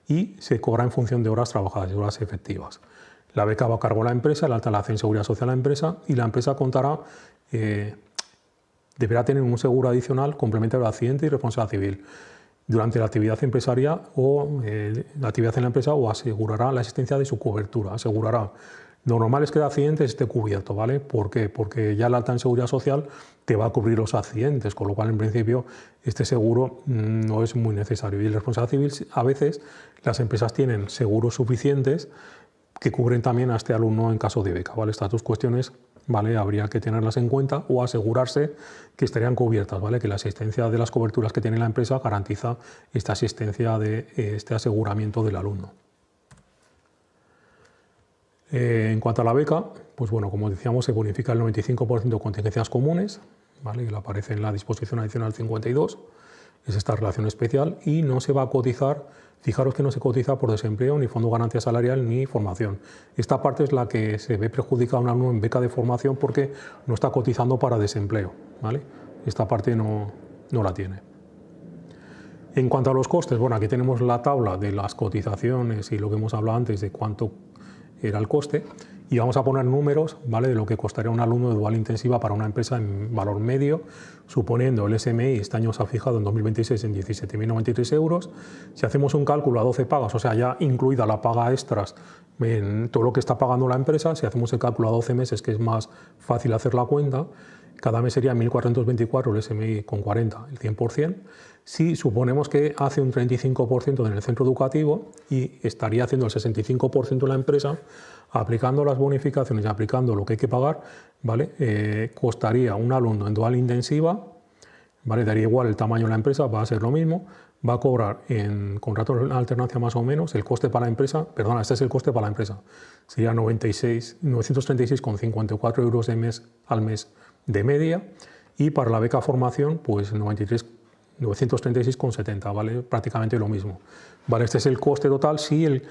y se cobra en función de horas trabajadas, de horas efectivas. La beca va a cargo de la empresa, el alta la hace en Seguridad Social a la empresa, y la empresa contará deberá tener un seguro adicional complementario de accidente y responsabilidad civil durante la actividad empresaria o la actividad en la empresa, o asegurará la existencia de su cobertura. Asegurará. Lo normal es que el accidente esté cubierto, ¿vale? ¿Por qué? Porque ya el alta en Seguridad Social te va a cubrir los accidentes, con lo cual en principio este seguro no es muy necesario. Y el responsabilidad civil, a veces las empresas tienen seguros suficientes que cubren también a este alumno en caso de beca, ¿vale? Estas dos cuestiones, ¿vale?, habría que tenerlas en cuenta o asegurarse que estarían cubiertas, ¿vale? Que la asistencia de las coberturas que tiene la empresa garantiza esta asistencia de este aseguramiento del alumno. En cuanto a la beca, pues bueno, como decíamos, se bonifica el 95% de contingencias comunes, ¿vale?, que aparece en la disposición adicional 52, es esta relación especial, y no se va a cotizar. Fijaros que no se cotiza por desempleo, ni fondo de garantía salarial, ni formación. Esta parte es la que se ve perjudicada a un alumno en beca de formación porque no está cotizando para desempleo, ¿vale? Esta parte no la tiene. En cuanto a los costes, bueno, aquí tenemos la tabla de las cotizaciones y lo que hemos hablado antes de cuánto era el coste. y vamos a poner números, ¿vale?, de lo que costaría un alumno de dual intensiva para una empresa en valor medio, suponiendo el SMI este año se ha fijado en 2026 en 17.093 euros. Si hacemos un cálculo a 12 pagas, o sea, ya incluida la paga extras en todo lo que está pagando la empresa, si hacemos el cálculo a 12 meses, que es más fácil hacer la cuenta, cada mes sería 1.424 el SMI con 40, el 100%. Si suponemos que hace un 35% en el centro educativo y estaría haciendo el 65% en la empresa, aplicando las bonificaciones y aplicando lo que hay que pagar, ¿vale? Costaría un alumno en dual intensiva, ¿vale?, daría igual el tamaño de la empresa, va a ser lo mismo, va a cobrar en contratos de alternancia más o menos, el coste para la empresa, perdona, este es el coste para la empresa, sería 936,54 euros al mes de media, y para la beca formación, pues 936,70, ¿vale? Prácticamente lo mismo. Vale, este es el coste total si el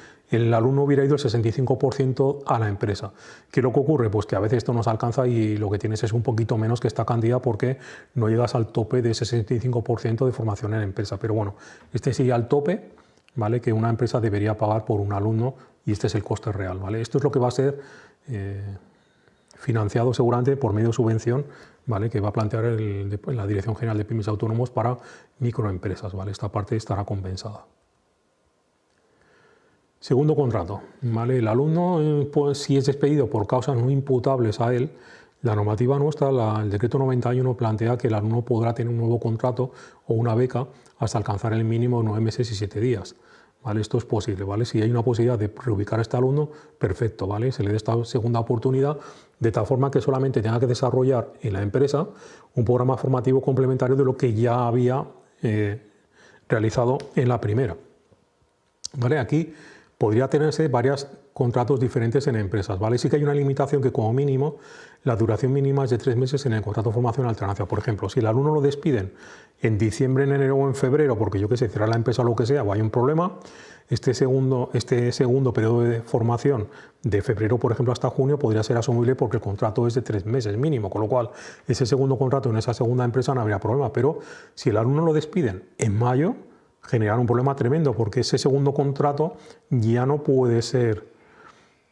alumno hubiera ido el 65% a la empresa. ¿Qué es lo que ocurre? Pues que a veces esto no se alcanza y lo que tienes es un poquito menos que esta cantidad porque no llegas al tope de ese 65% de formación en la empresa. Pero bueno, este sería el tope, ¿vale?, que una empresa debería pagar por un alumno y este es el coste real, ¿vale? Esto es lo que va a ser financiado seguramente por medio de subvención, ¿vale?, que va a plantear la Dirección General de Pymes Autónomos para microempresas, ¿vale? Esta parte estará compensada. Segundo contrato, ¿vale? El alumno, pues, si es despedido por causas no imputables a él, la normativa nuestra, el decreto 91, plantea que el alumno podrá tener un nuevo contrato o una beca hasta alcanzar el mínimo de 9 meses y 7 días. ¿Vale? Esto es posible, ¿vale? Si hay una posibilidad de reubicar a este alumno, perfecto, ¿vale? Se le dé esta segunda oportunidad de tal forma que solamente tenga que desarrollar en la empresa un programa formativo complementario de lo que ya había realizado en la primera. ¿Vale? Aquí podría tenerse varios contratos diferentes en empresas, ¿vale? Sí que hay una limitación que como mínimo la duración mínima es de 3 meses en el contrato de formación alternancia. Por ejemplo, si el alumno lo despiden en diciembre, en enero o en febrero, porque yo qué sé, cierra la empresa o lo que sea, o hay un problema, este segundo periodo de formación de febrero, por ejemplo, hasta junio podría ser asumible porque el contrato es de 3 meses mínimo, con lo cual ese segundo contrato en esa segunda empresa no habría problema. Pero si el alumno lo despiden en mayo, generar un problema tremendo porque ese segundo contrato ya no puede ser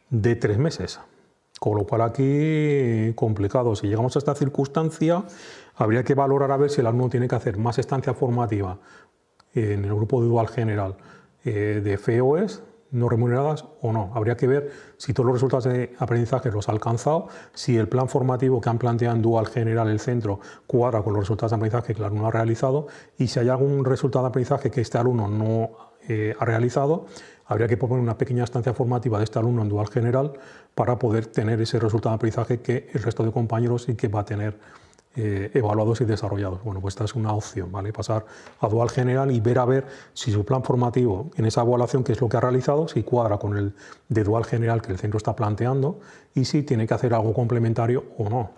de 3 meses. Con lo cual aquí complicado. Si llegamos a esta circunstancia, habría que valorar a ver si el alumno tiene que hacer más estancia formativa en el grupo de dual general de FEOES no remuneradas o no. Habría que ver si todos los resultados de aprendizaje los ha alcanzado, si el plan formativo que han planteado en dual general el centro cuadra con los resultados de aprendizaje que el alumno ha realizado, y si hay algún resultado de aprendizaje que este alumno no ha realizado, habría que poner una pequeña estancia formativa de este alumno en dual general para poder tener ese resultado de aprendizaje que el resto de compañeros sí que va a tener evaluados y desarrollados. Bueno, pues esta es una opción, ¿vale? Pasar a dual general y ver a ver si su plan formativo en esa evaluación, que es lo que ha realizado, si cuadra con el de dual general que el centro está planteando y si tiene que hacer algo complementario o no,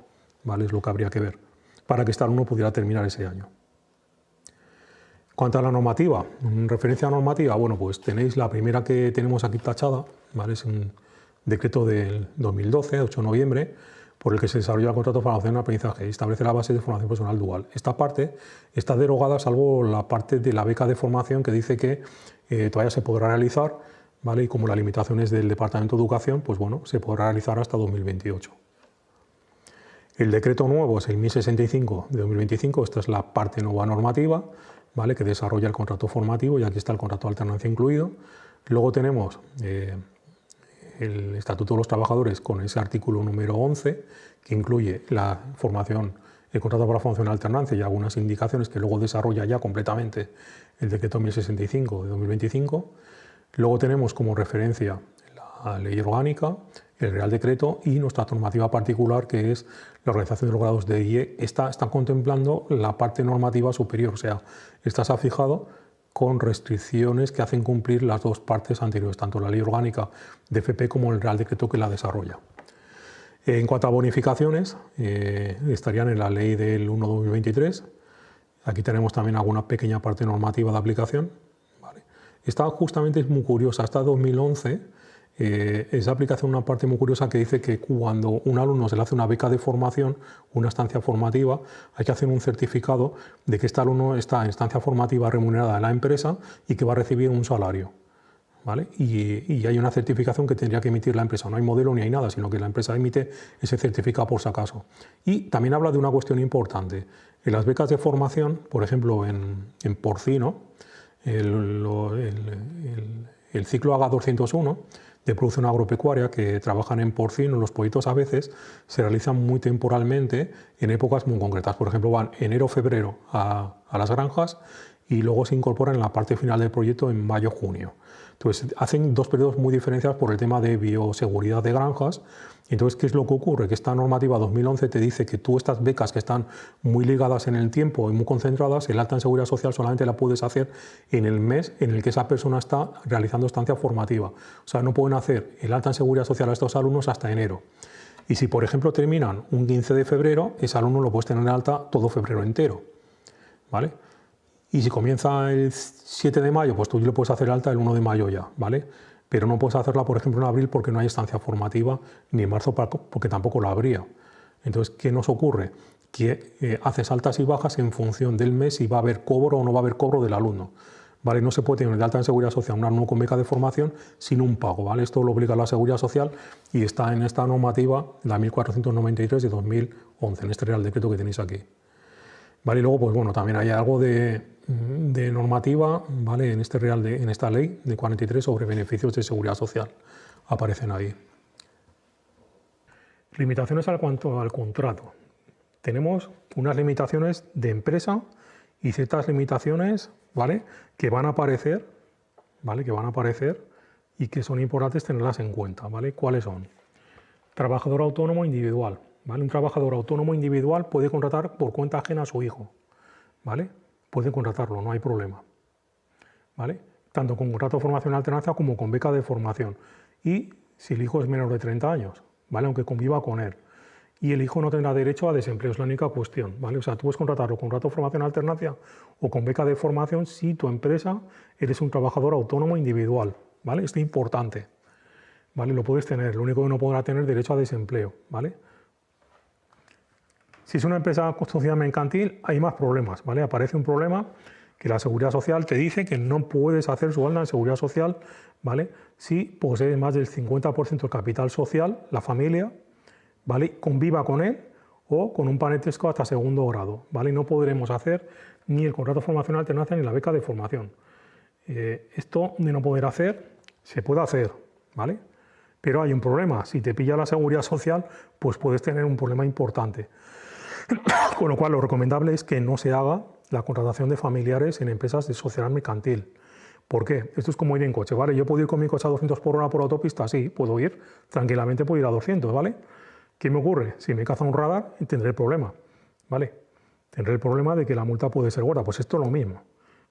¿vale? Es lo que habría que ver para que este alumno pudiera terminar ese año. Cuanto a la normativa, en referencia a normativa, bueno, pues tenéis la primera que tenemos aquí tachada, ¿vale? Es un decreto del 2012, 8 de noviembre, por el que se desarrolla el contrato de formación y aprendizaje y establece la base de formación personal dual. Esta parte está derogada, salvo la parte de la beca de formación que dice que todavía se podrá realizar, ¿vale? Y como la limitación es del Departamento de Educación, pues bueno, se podrá realizar hasta 2028. El decreto nuevo es el 1065 de 2025, esta es la parte nueva normativa, ¿vale? Que desarrolla el contrato formativo y aquí está el contrato de alternancia incluido. Luego tenemos el Estatuto de los Trabajadores con ese artículo número 11 que incluye la formación, el contrato para formación en alternancia y algunas indicaciones que luego desarrolla ya completamente el decreto 1065 de 2025. Luego tenemos como referencia la ley orgánica, el Real Decreto y nuestra normativa particular, que es la organización de los grados de IE. Esta está contemplando la parte normativa superior, o sea, esta se ha fijado con restricciones que hacen cumplir las dos partes anteriores, tanto la ley orgánica de FP como el Real Decreto que la desarrolla. En cuanto a bonificaciones, estarían en la ley del 1/2023. Aquí tenemos también alguna pequeña parte normativa de aplicación. Vale. Esta justamente es muy curiosa, hasta 2011 esa aplicación una parte muy curiosa que dice que cuando un alumno se le hace una beca de formación, una estancia formativa, hay que hacer un certificado de que este alumno está en estancia formativa remunerada en la empresa y que va a recibir un salario. ¿vale? Y hay una certificación que tendría que emitir la empresa. No hay modelo ni hay nada, sino que la empresa emite ese certificado por si acaso. Y también habla de una cuestión importante. En las becas de formación, por ejemplo, en porcino, el ciclo AGA 201 de producción agropecuaria, que trabajan en porcino, los pollitos a veces se realizan muy temporalmente en épocas muy concretas. Por ejemplo, van enero-febrero a las granjas y luego se incorporan en la parte final del proyecto en mayo-junio. Entonces, hacen dos periodos muy diferenciados por el tema de bioseguridad de granjas. Entonces, ¿qué es lo que ocurre? Que esta normativa 2011 te dice que tú estas becas que están muy ligadas en el tiempo y muy concentradas, el alta en seguridad social solamente la puedes hacer en el mes en el que esa persona está realizando estancia formativa. O sea, no pueden hacer el alta en seguridad social a estos alumnos hasta enero. Y si, por ejemplo, terminan un 15 de febrero, ese alumno lo puedes tener en alta todo febrero entero, ¿vale? Y si comienza el 7 de mayo, pues tú le puedes hacer alta el 1 de mayo ya, ¿vale? Pero no puedes hacerla, por ejemplo, en abril porque no hay estancia formativa, ni en marzo porque tampoco la habría. Entonces, ¿qué nos ocurre? Que haces altas y bajas en función del mes si va a haber cobro o no va a haber cobro del alumno, ¿vale? No se puede tener de alta en seguridad social un alumno con beca de formación sin un pago, ¿vale? Esto lo obliga la seguridad social y está en esta normativa, la 1493 de 2011, en este Real Decreto que tenéis aquí. ¿Vale? Y luego, pues bueno, también hay algo de normativa, ¿vale? En esta ley de 43 sobre beneficios de seguridad social. Aparecen ahí. Limitaciones en cuanto al contrato. Tenemos unas limitaciones de empresa y ciertas limitaciones, ¿vale? Que van a aparecer, ¿vale? Que van a aparecer y que son importantes tenerlas en cuenta, ¿vale? ¿Cuáles son? Trabajador autónomo individual. ¿Vale? Un trabajador autónomo individual puede contratar por cuenta ajena a su hijo, ¿vale? Puede contratarlo, no hay problema, ¿vale? Tanto con contrato de formación alternancia como con beca de formación. Y si el hijo es menor de 30 años, ¿vale? Aunque conviva con él. Y el hijo no tendrá derecho a desempleo, es la única cuestión, ¿vale? O sea, tú puedes contratarlo con contrato de formación alternancia o con beca de formación si tu empresa eres un trabajador autónomo individual, ¿vale? Esto es importante, ¿vale? Lo puedes tener, lo único que no podrá tener derecho a desempleo, ¿vale? Si es una empresa con sociedad mercantil, hay más problemas, ¿vale? Aparece un problema que la Seguridad Social te dice que no puedes hacer su alta en Seguridad Social, ¿vale? Si posees más del 50% del capital social, la familia, ¿vale? Conviva con él o con un parentesco hasta segundo grado, ¿vale? No podremos hacer ni el contrato de formación alternancia ni la beca de formación. Esto de no poder hacer, se puede hacer, ¿vale? Pero hay un problema, si te pilla la Seguridad Social, pues puedes tener un problema importante. Con lo cual, lo recomendable es que no se haga la contratación de familiares en empresas de sociedad mercantil. ¿Por qué? Esto es como ir en coche, ¿vale? Yo puedo ir con mi coche a 200 por hora por autopista, sí, puedo ir, tranquilamente puedo ir a 200, ¿vale? ¿Qué me ocurre? Si me caza un radar, tendré el problema, ¿vale? Tendré el problema de que la multa puede ser gorda, pues esto es lo mismo,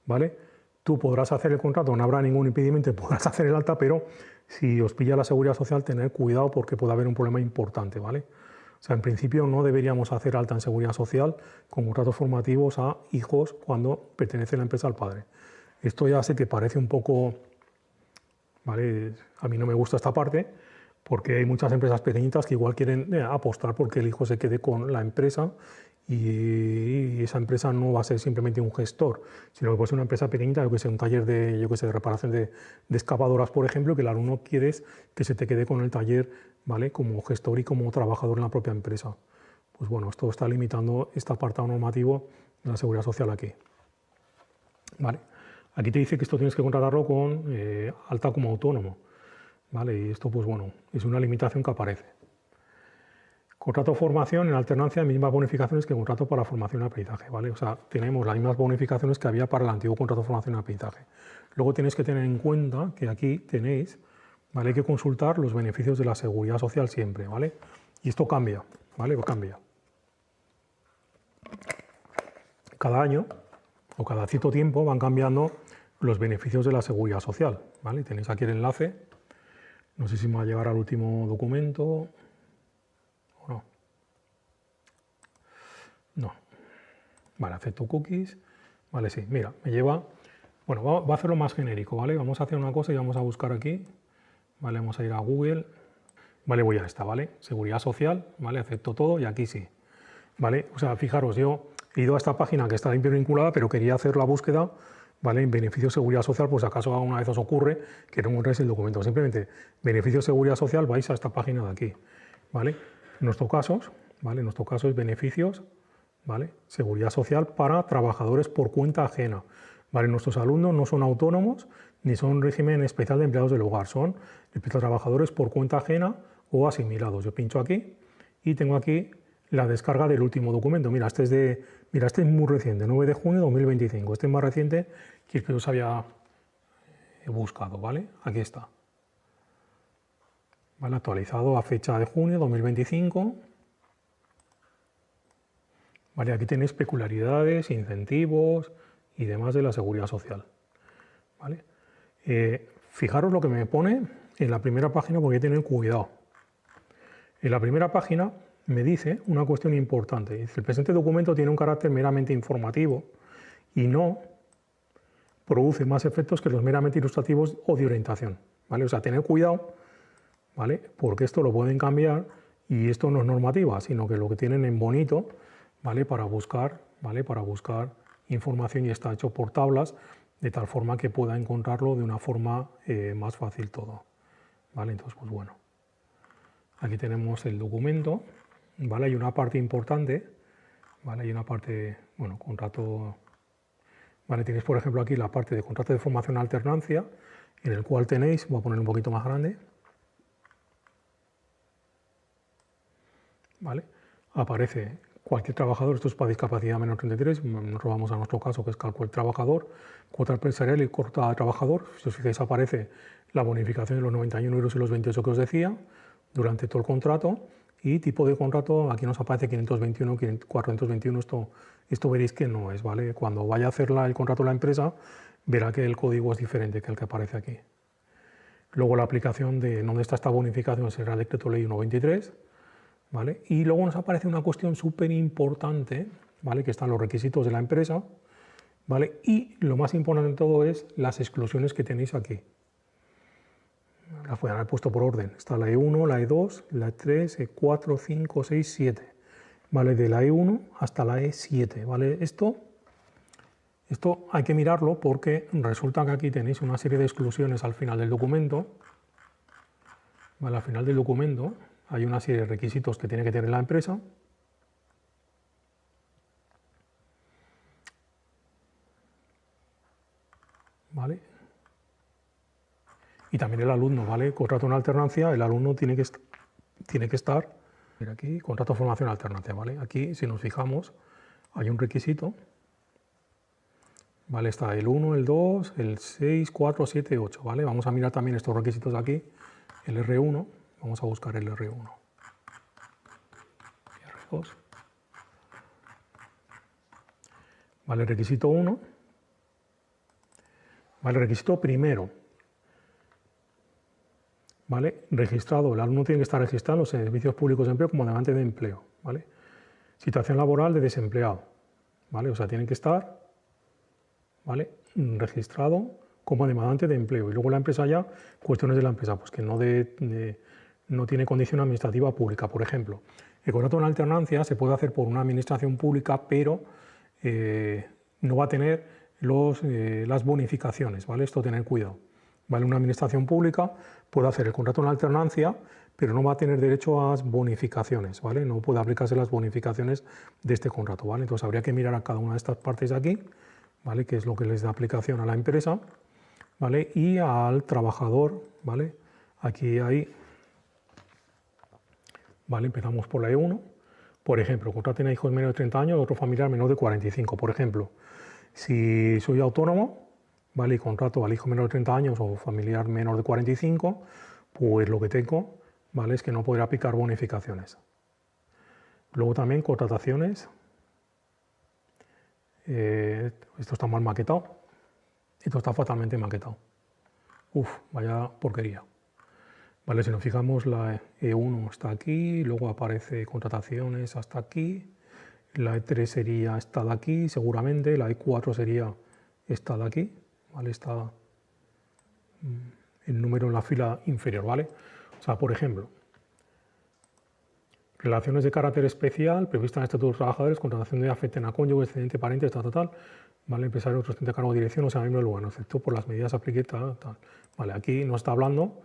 ¿vale? Tú podrás hacer el contrato, no habrá ningún impedimento, podrás hacer el alta, pero si os pilla la Seguridad Social, tened cuidado porque puede haber un problema importante, ¿vale? O sea, en principio no deberíamos hacer alta en Seguridad Social con contratos formativos a hijos cuando pertenece la empresa al padre. Esto ya sé que parece un poco, ¿vale? A mí no me gusta esta parte porque hay muchas empresas pequeñitas que igual quieren apostar porque el hijo se quede con la empresa y esa empresa no va a ser simplemente un gestor, sino que puede ser una empresa pequeñita, yo que sé, un taller de reparación de excavadoras, por ejemplo, que el alumno quiere que se te quede con el taller, ¿vale? Como gestor y como trabajador en la propia empresa. Pues bueno, esto está limitando este apartado normativo de la Seguridad Social aquí. ¿Vale? Aquí te dice que esto tienes que contratarlo con alta como autónomo, ¿vale? Y esto, pues bueno, es una limitación que aparece. Contrato de formación en alternancia, mismas bonificaciones que el contrato para formación y aprendizaje, ¿vale? O sea, tenemos las mismas bonificaciones que había para el antiguo contrato de formación y aprendizaje. Luego tenéis que tener en cuenta que aquí tenéis, ¿vale? Hay que consultar los beneficios de la Seguridad Social siempre, ¿vale? Y esto cambia, ¿vale? Cambia. Cada año o cada cierto tiempo van cambiando los beneficios de la Seguridad Social, ¿vale? Tenéis aquí el enlace. No sé si me va a llegar al último documento. No. No. Vale, acepto cookies. Vale, sí, mira, me lleva... Bueno, va a hacerlo más genérico, ¿vale? Vamos a hacer una cosa y vamos a buscar aquí. Vale, vamos a ir a Google. Vale, voy a esta, ¿vale? Seguridad social, ¿vale? Acepto todo y aquí sí. ¿Vale? O sea, fijaros, yo he ido a esta página que está bien vinculada, pero quería hacer la búsqueda ¿vale? En beneficio de seguridad social, pues acaso alguna vez os ocurre que no encontráis el documento. Simplemente, beneficio de seguridad social, vais a esta página de aquí, ¿vale? En nuestro caso, ¿vale? En nuestro caso es beneficios, ¿vale? Seguridad social para trabajadores por cuenta ajena, ¿vale? Nuestros alumnos no son autónomos ni son régimen especial de empleados del hogar, son trabajadores por cuenta ajena o asimilados. Yo pincho aquí y tengo aquí la descarga del último documento. Mira, este es muy reciente, 9 de junio de 2025. Este es más reciente que el que os había buscado, ¿vale? Aquí está. ¿Vale? Actualizado a fecha de junio de 2025. ¿Vale? Aquí tenéis peculiaridades, incentivos y demás de la seguridad social. ¿Vale? Fijaros lo que me pone en la primera página porque hay que tener cuidado. En la primera página me dice una cuestión importante. Dice, el presente documento tiene un carácter meramente informativo y no produce más efectos que los meramente ilustrativos o de orientación. ¿Vale? O sea, tener cuidado, ¿vale? Porque esto lo pueden cambiar y esto no es normativa, sino que lo que tienen en bonito, ¿vale? Para buscar, ¿vale? Para buscar información y está hecho por tablas de tal forma que pueda encontrarlo de una forma más fácil todo. ¿Vale? Entonces, pues bueno. Aquí tenemos el documento, ¿vale? Hay una parte importante, ¿vale? Hay una parte, bueno, contrato, ¿vale? Tenéis, por ejemplo, aquí la parte de contrato de formación a alternancia, en el cual tenéis, voy a poner un poquito más grande, ¿vale? Aparece cualquier trabajador, esto es para discapacidad menor 33, nos vamos a nuestro caso, que es cálculo trabajador, cuota empresarial y cuota trabajador. Si os fijáis, aparece la bonificación de los 91 euros y los 28 que os decía, durante todo el contrato, y tipo de contrato, aquí nos aparece 521, 421, esto veréis que no es, ¿vale? Cuando vaya a hacer el contrato la empresa, verá que el código es diferente que el que aparece aquí. Luego la aplicación de dónde está esta bonificación será el decreto ley 123, ¿vale? Y luego nos aparece una cuestión súper importante, ¿vale? Que están los requisitos de la empresa, ¿vale? Y lo más importante de todo es las exclusiones que tenéis aquí. Las voy a haber puesto por orden. Está la E1, la E2, la E3, E4, 5, 6, 7. ¿Vale? De la E1 hasta la E7. ¿Vale? Esto hay que mirarlo porque resulta que aquí tenéis una serie de exclusiones al final del documento. ¿Vale? Al final del documento hay una serie de requisitos que tiene que tener la empresa. ¿Vale? Y también el alumno, ¿vale? Contrato en alternancia, el alumno tiene que estar, mira aquí, contrato de formación alternancia, ¿vale? Aquí, si nos fijamos, hay un requisito, ¿vale? Está el 1, el 2, el 6, 4, 7, 8, ¿vale? Vamos a mirar también estos requisitos aquí, el R1, vamos a buscar el R1. R2. ¿Vale? El requisito 1, ¿vale? El requisito primero, ¿vale? Registrado, el alumno tiene que estar registrado en los servicios públicos de empleo como demandante de empleo, ¿vale? Situación laboral de desempleado, ¿vale? O sea, tienen que estar, ¿vale? Registrado como demandante de empleo. Y luego la empresa ya, cuestiones de la empresa, pues que no tiene condición administrativa pública, por ejemplo. El contrato en alternancia se puede hacer por una administración pública, pero no va a tener las bonificaciones, ¿vale? Esto tener cuidado. ¿Vale? Una administración pública puede hacer el contrato en alternancia, pero no va a tener derecho a las bonificaciones, ¿vale? No puede aplicarse las bonificaciones de este contrato, ¿vale? Entonces habría que mirar a cada una de estas partes de aquí, ¿vale? Que es lo que les da aplicación a la empresa, ¿vale? Y al trabajador, ¿vale? Aquí hay, ¿vale? Empezamos por la E1. Por ejemplo, contraten a hijos menores de 30 años, otro familiar menor de 45, por ejemplo. Si soy autónomo, ¿vale? Y contrato al hijo menor de 30 años o familiar menor de 45, pues lo que tengo, ¿vale? Es que no podrá aplicar bonificaciones. Luego también contrataciones. Esto está mal maquetado. Esto está fatalmente maquetado. Uf, vaya porquería. Vale, si nos fijamos, la E1 está aquí, luego aparece contrataciones hasta aquí, la E3 sería esta de aquí, seguramente, la E4 sería esta de aquí, ¿vale? Está el número en la fila inferior, ¿vale? O sea, por ejemplo, Relaciones de carácter especial previstas en el Estatuto de los Trabajadores, contratación de afecten a cónyuge, excedente, parientes, tal, ¿vale? Empresario, otro de cargo de dirección, o sea, miembro del lugar, excepto por las medidas aplicadas, tal. Vale, aquí no está hablando,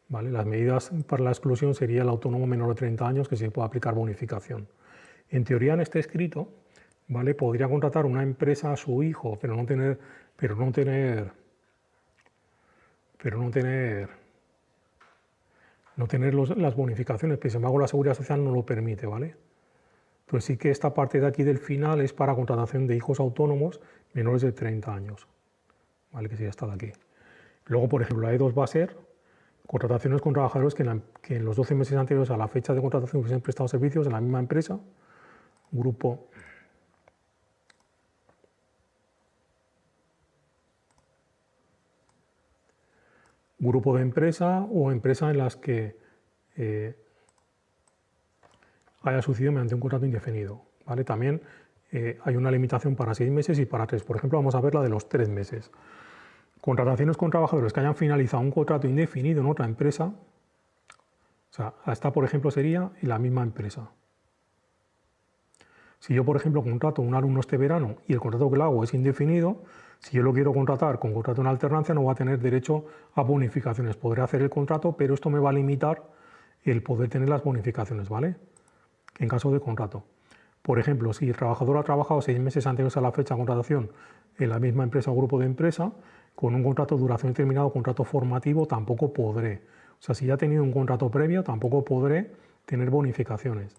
¿vale? Las medidas para la exclusión sería el autónomo menor de 30 años que se puede aplicar bonificación. En teoría, en este escrito, ¿vale? Podría contratar una empresa a su hijo, pero no tener las bonificaciones, pero sin embargo la Seguridad Social no lo permite, ¿vale? Entonces sí que esta parte de aquí del final es para contratación de hijos autónomos menores de 30 años, ¿vale? Que sí está de aquí. Luego, por ejemplo, la E2 va a ser contrataciones con trabajadores que en los 12 meses anteriores a la fecha de contratación hubiesen prestado servicios en la misma empresa, grupo de empresa o empresa en las que haya sucedido mediante un contrato indefinido, ¿vale? También hay una limitación para 6 meses y para 3. Por ejemplo, vamos a ver la de los 3 meses. Contrataciones con trabajadores que hayan finalizado un contrato indefinido en otra empresa, o sea, esta, por ejemplo, sería en la misma empresa. Si yo, por ejemplo, contrato a un alumno este verano y el contrato que le hago es indefinido, si yo lo quiero contratar con contrato en alternancia, no va a tener derecho a bonificaciones. Podré hacer el contrato, pero esto me va a limitar el poder tener las bonificaciones, ¿vale? En caso de contrato. Por ejemplo, si el trabajador ha trabajado 6 meses anteriores a la fecha de contratación en la misma empresa o grupo de empresa, con un contrato de duración determinada o contrato formativo, tampoco podré. O sea, si ya he tenido un contrato previo, tampoco podré tener bonificaciones.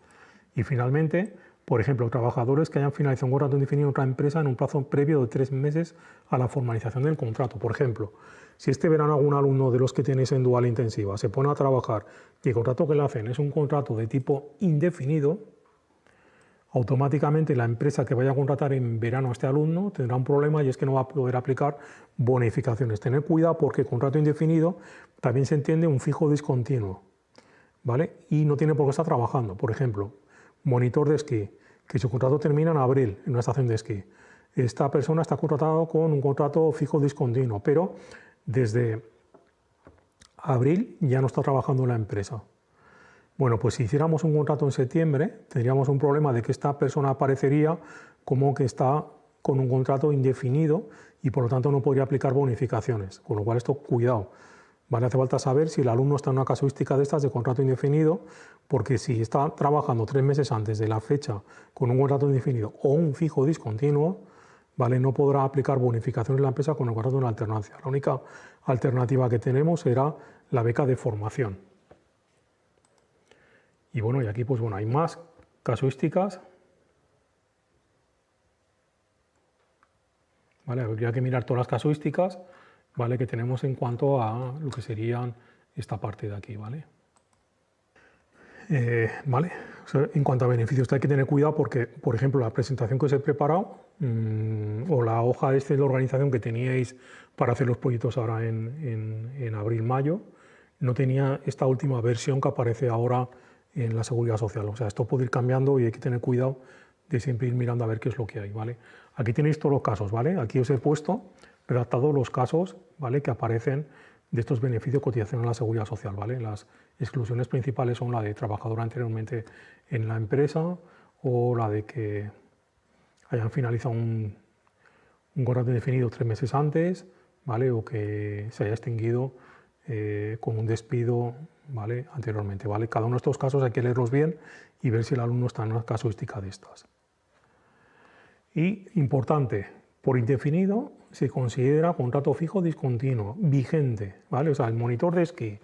Y finalmente, por ejemplo, trabajadores que hayan finalizado un contrato indefinido en otra empresa en un plazo previo de 3 meses a la formalización del contrato. Por ejemplo, si este verano algún alumno de los que tenéis en dual intensiva se pone a trabajar y el contrato que le hacen es un contrato de tipo indefinido, automáticamente la empresa que vaya a contratar en verano a este alumno tendrá un problema y es que no va a poder aplicar bonificaciones. Tener cuidado porque contrato indefinido también se entiende un fijo discontinuo, ¿vale? Y no tiene por qué estar trabajando. Por ejemplo, monitor de esquí, que su contrato termina en abril en una estación de esquí. Esta persona está contratada con un contrato fijo discontinuo, pero desde abril ya no está trabajando en la empresa. Bueno, pues si hiciéramos un contrato en septiembre, tendríamos un problema de que esta persona aparecería como que está con un contrato indefinido y por lo tanto no podría aplicar bonificaciones. Con lo cual esto, cuidado, ¿vale? Hace falta saber si el alumno está en una casuística de estas de contrato indefinido, porque si está trabajando 3 meses antes de la fecha con un contrato indefinido o un fijo discontinuo, ¿vale? No podrá aplicar bonificaciones en la empresa con el contrato en la alternancia. La única alternativa que tenemos será la beca de formación. Y bueno, y aquí pues bueno, hay más casuísticas. ¿Vale? Habría que mirar todas las casuísticas, ¿vale? Que tenemos en cuanto a lo que serían esta parte de aquí, ¿vale? ¿Vale? O sea, en cuanto a beneficios, hay que tener cuidado porque, por ejemplo, la presentación que os he preparado o la hoja de la organización que teníais para hacer los proyectos ahora en abril-mayo, no tenía esta última versión que aparece ahora en la Seguridad Social. O sea, esto puede ir cambiando y hay que tener cuidado de siempre ir mirando a ver qué es lo que hay, ¿vale? Aquí tenéis todos los casos, ¿vale? Aquí os he puesto redactados los casos, ¿vale? Que aparecen de estos beneficios de cotización a la Seguridad Social, ¿vale? Las exclusiones principales son la de trabajador anteriormente en la empresa o la de que hayan finalizado un contrato indefinido 3 meses antes, ¿vale? O que se haya extinguido con un despido, ¿vale? Anteriormente, ¿vale? Cada uno de estos casos hay que leerlos bien y ver si el alumno está en una casuística de estas. Y importante, por indefinido se considera contrato fijo discontinuo, vigente, ¿vale? O sea, el monitor de esquí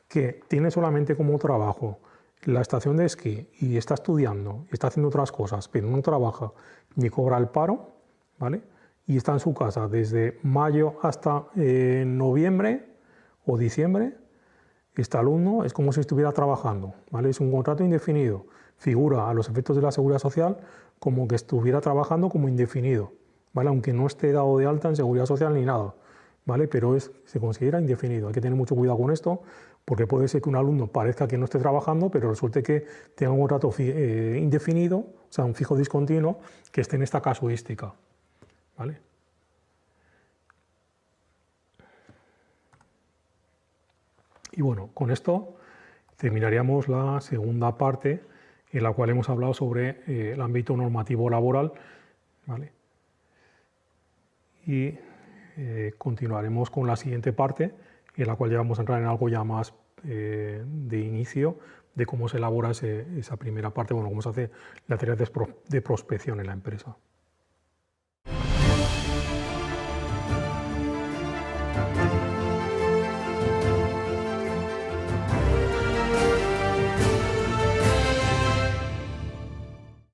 que tiene solamente como trabajo la estación de esquí y está estudiando, está haciendo otras cosas, pero no trabaja ni cobra el paro, ¿vale? Y está en su casa desde mayo hasta noviembre o diciembre, este alumno es como si estuviera trabajando, ¿vale? Es un contrato indefinido, figura a los efectos de la Seguridad Social como que estuviera trabajando como indefinido, ¿vale? Aunque no esté dado de alta en Seguridad Social ni nada, ¿vale? Pero se considera indefinido. Hay que tener mucho cuidado con esto porque puede ser que un alumno parezca que no esté trabajando, pero resulte que tenga un contrato indefinido, o sea, un fijo discontinuo, que esté en esta casuística, ¿vale? Y bueno, con esto terminaríamos la segunda parte en la cual hemos hablado sobre el ámbito normativo laboral, ¿vale? Y continuaremos con la siguiente parte, en la cual ya vamos a entrar en algo ya más de inicio, de cómo se elabora esa primera parte, bueno, cómo se hace la tarea de prospección en la empresa.